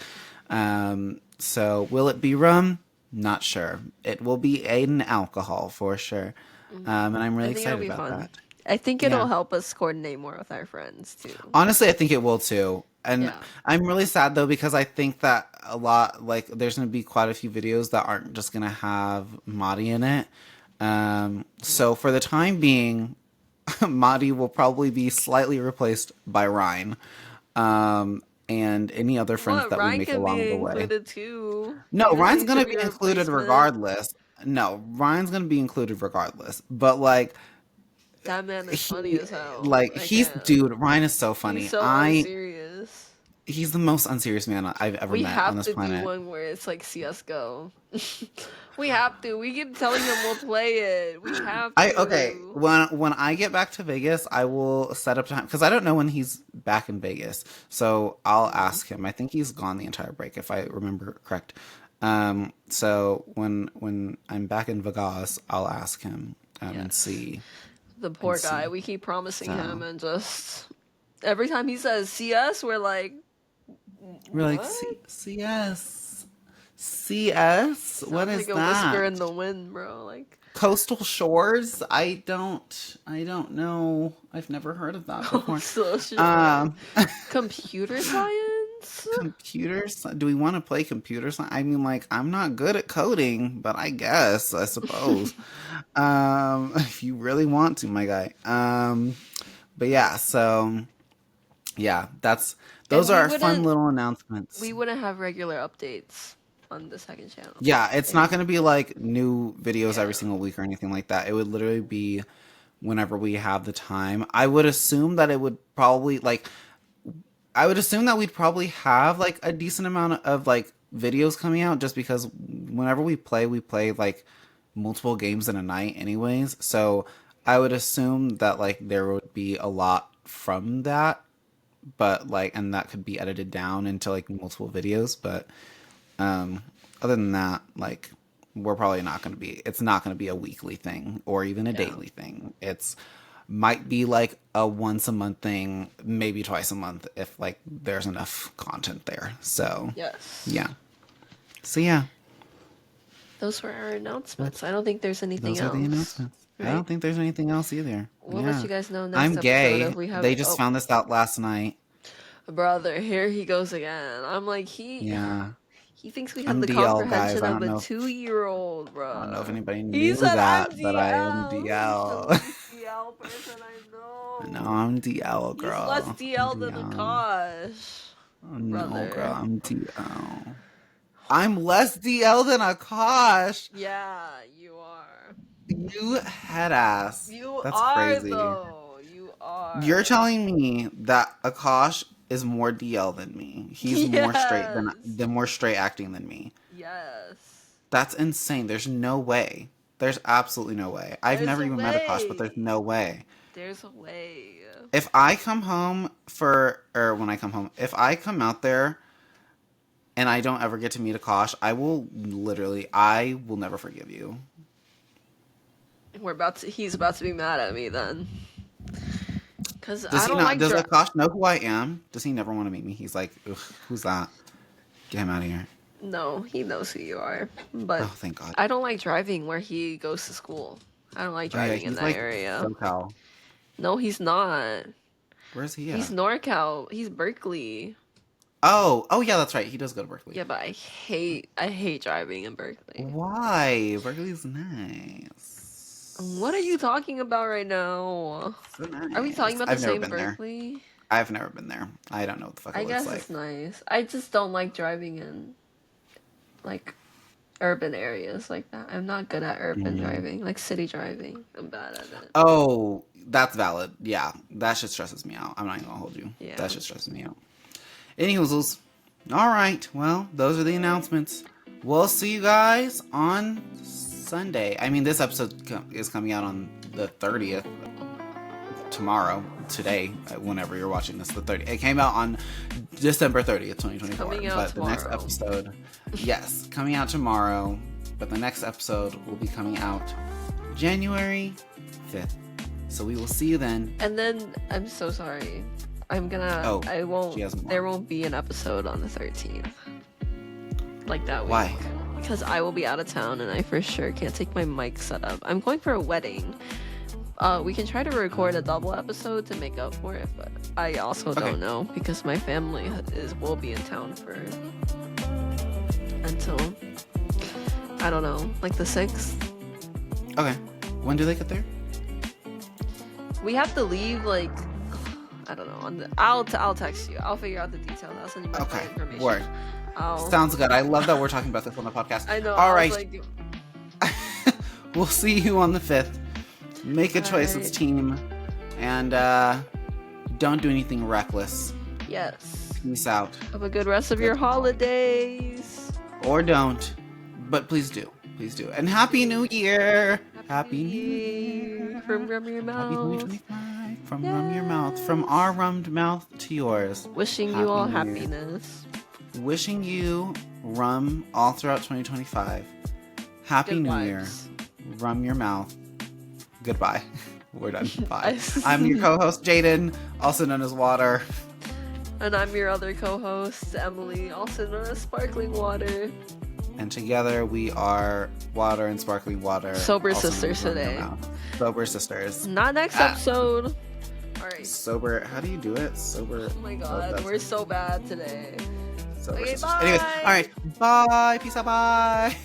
So will it be rum? Not sure. It will be an alcohol for sure. And I'm I really think it'll excited be about fun. that. I think it'll Yeah. help us coordinate more with our friends too. Honestly, I think it will too. And Yeah. I'm really sad though because I think that a lot, like, there's going to be quite a few videos that aren't just going to have Madi in it. So for the time being, Madi will probably be slightly replaced by Ryan. And any other friends What? that we Ryan make can along be the way. included too. No, He doesn't Ryan's need to gonna be be a included replacement. regardless. No, Ryan's gonna be included regardless. But That man is funny he as hell. like I he's can't. dude, Ryan is so He's funny. so unserious. He's the most unserious man I've ever We met on have this to do planet. one where it's like CS:GO. We have to. We keep telling him we'll play it. We have Okay, to. when I get back to Vegas, I will set up time because I don't know when he's back in Vegas. So I'll Mm, ask him. I think he's gone the entire break, if I remember correct. So when I'm back in Vegas, I'll ask him and yes. see The and poor guy. see. We keep promising him So and just every time he says CS, we're like, we're like, what? CS, CS. What Sounds like is a whisper that? in the wind, bro. Like, Coastal Shores? I don't know. I've never heard of that before. so sure. Um Computer science? computers? Do we want to play computer science? I mean, like, I'm not good at coding, but I suppose. If you really want to, my guy. But yeah, so yeah, those And are our fun little we announcements. wouldn't have regular updates on the second channel. Yeah, it's not If going to be like new videos yeah. every single week or anything like that. It would literally be whenever we have the time. I would assume that it would probably like I would assume that we'd probably have like a decent amount of like videos coming out just because whenever we play like multiple games in a night anyways. So I would assume that like there would be a lot from that, but like and that could be edited down into like multiple videos, but um other than that, like we're probably not going to be it's not going to be a weekly thing or even a Yeah. daily thing. It's might be like a once a month thing, maybe twice a month if like there's enough content there. So, Yes. yeah. So yeah, Those were our that, announcements. I don't think there's anything those are the else. announcements. I Right? don't think there's anything else either. We'll let Yeah. you guys know I'm next episode if gay. we have They just oh found this out last night. brother, here he goes again. I'm like Yeah. he thinks we have I'm the DL, guys. comprehension of a 2-year-old, I don't know if bruh. anybody He knew said I'm that, but I am DL. He's the DL. least DL person I No, know. I'm DL, He's less girl. I'm DL than DL. Akash, Oh, no, girl, brother. I'm DL. I'm less DL than Akash. Yeah, you are. You head ass. You That's are crazy. though. You You're are. telling me that Akash is more DL than me. He's more straight Yes. than more straight acting than me. Yes. That's insane. There's no way. There's absolutely no way. I've There's never a even met Akash, but there's way. no way. There's a way. If I come home or when I come home, if I come out there and I don't ever get to meet Akash, I will never forgive you. He's about to be mad at me then. Cause Does I he don't not? like Does Akash know who I am? Does he never want to meet me? He's like, ugh, who's that? Get him out of here. No, he knows who you are. Oh, But thank God. I don't like driving where he goes to school. I don't like Oh yeah, driving in he's that like area. SoCal. No, he's not. Where's he He's at? NorCal. He's Berkeley. Oh yeah, that's right. He does go to Berkeley. Yeah, but I hate driving in Berkeley. Why? Berkeley's nice. What are you talking about right now? So Are we talking nice. about the I've never same been there. Berkeley? I've never been there. I don't know what the fuck it I looks guess like. it's nice. I just don't like driving in like urban areas like that. I'm not good at urban Mm. driving, like city driving. I'm bad at it. Oh, that's valid. Yeah, that shit stresses me out. I'm not even gonna hold you. Yeah. That shit stresses me out. Anyways, all right. Well, those are the announcements. We'll see you guys on Sunday. I mean, this episode is coming out on the 30th. Tomorrow, today, whenever you're watching this, the 30th. It came out on December 30th, 2024. Coming out but the next tomorrow. episode, yes, coming out tomorrow. But the next episode will be coming out January 5th. So we will see you then. And then I'm so sorry. Oh, I won't she has more. there won't be an episode on the 13th. Like that week. Why? Because I will be out of town and I for sure can't take my mic set up. I'm going for a wedding. We can try to record a double episode to make up for it, but I also don't know because my family will be in town for until I don't know, like the 6th. Okay. When do they get there? We have to leave like I don't know. I'll text you. I'll figure out the details. I'll send you my Okay. information. Word. Sounds good. I love that we're talking about this on the podcast. I know. All I right. was like, We'll see you on the 5th. Make a choice as team. And don't do anything reckless. yes. Peace out. Have a good rest of your Good night. holidays. Or don't. But please do. Please do. And Happy New Year! Happy New Year. From Rum Your Happy Mouth. 2025. From Rum Your Mouth. From our rummed mouth to yours. Wishing Happy you all New Year. happiness. Wishing you rum all throughout 2025. Happy Good New Year. vibes. Rum your mouth. Goodbye. We're done. Bye. I- I'm your co-host, Jaden, also known as Water. And I'm your other co-host, Emily, also known as Sparkling Water. And together we are Water and Sparkling Water. Sober also known sisters as Rum Your today. Mouth. Sober sisters. Not next episode. Alright. Sober. How do you do it? Sober. Oh my god, we're so bad today. Sober Okay, sisters. bye. Anyways, all right. Bye. Peace out. Bye.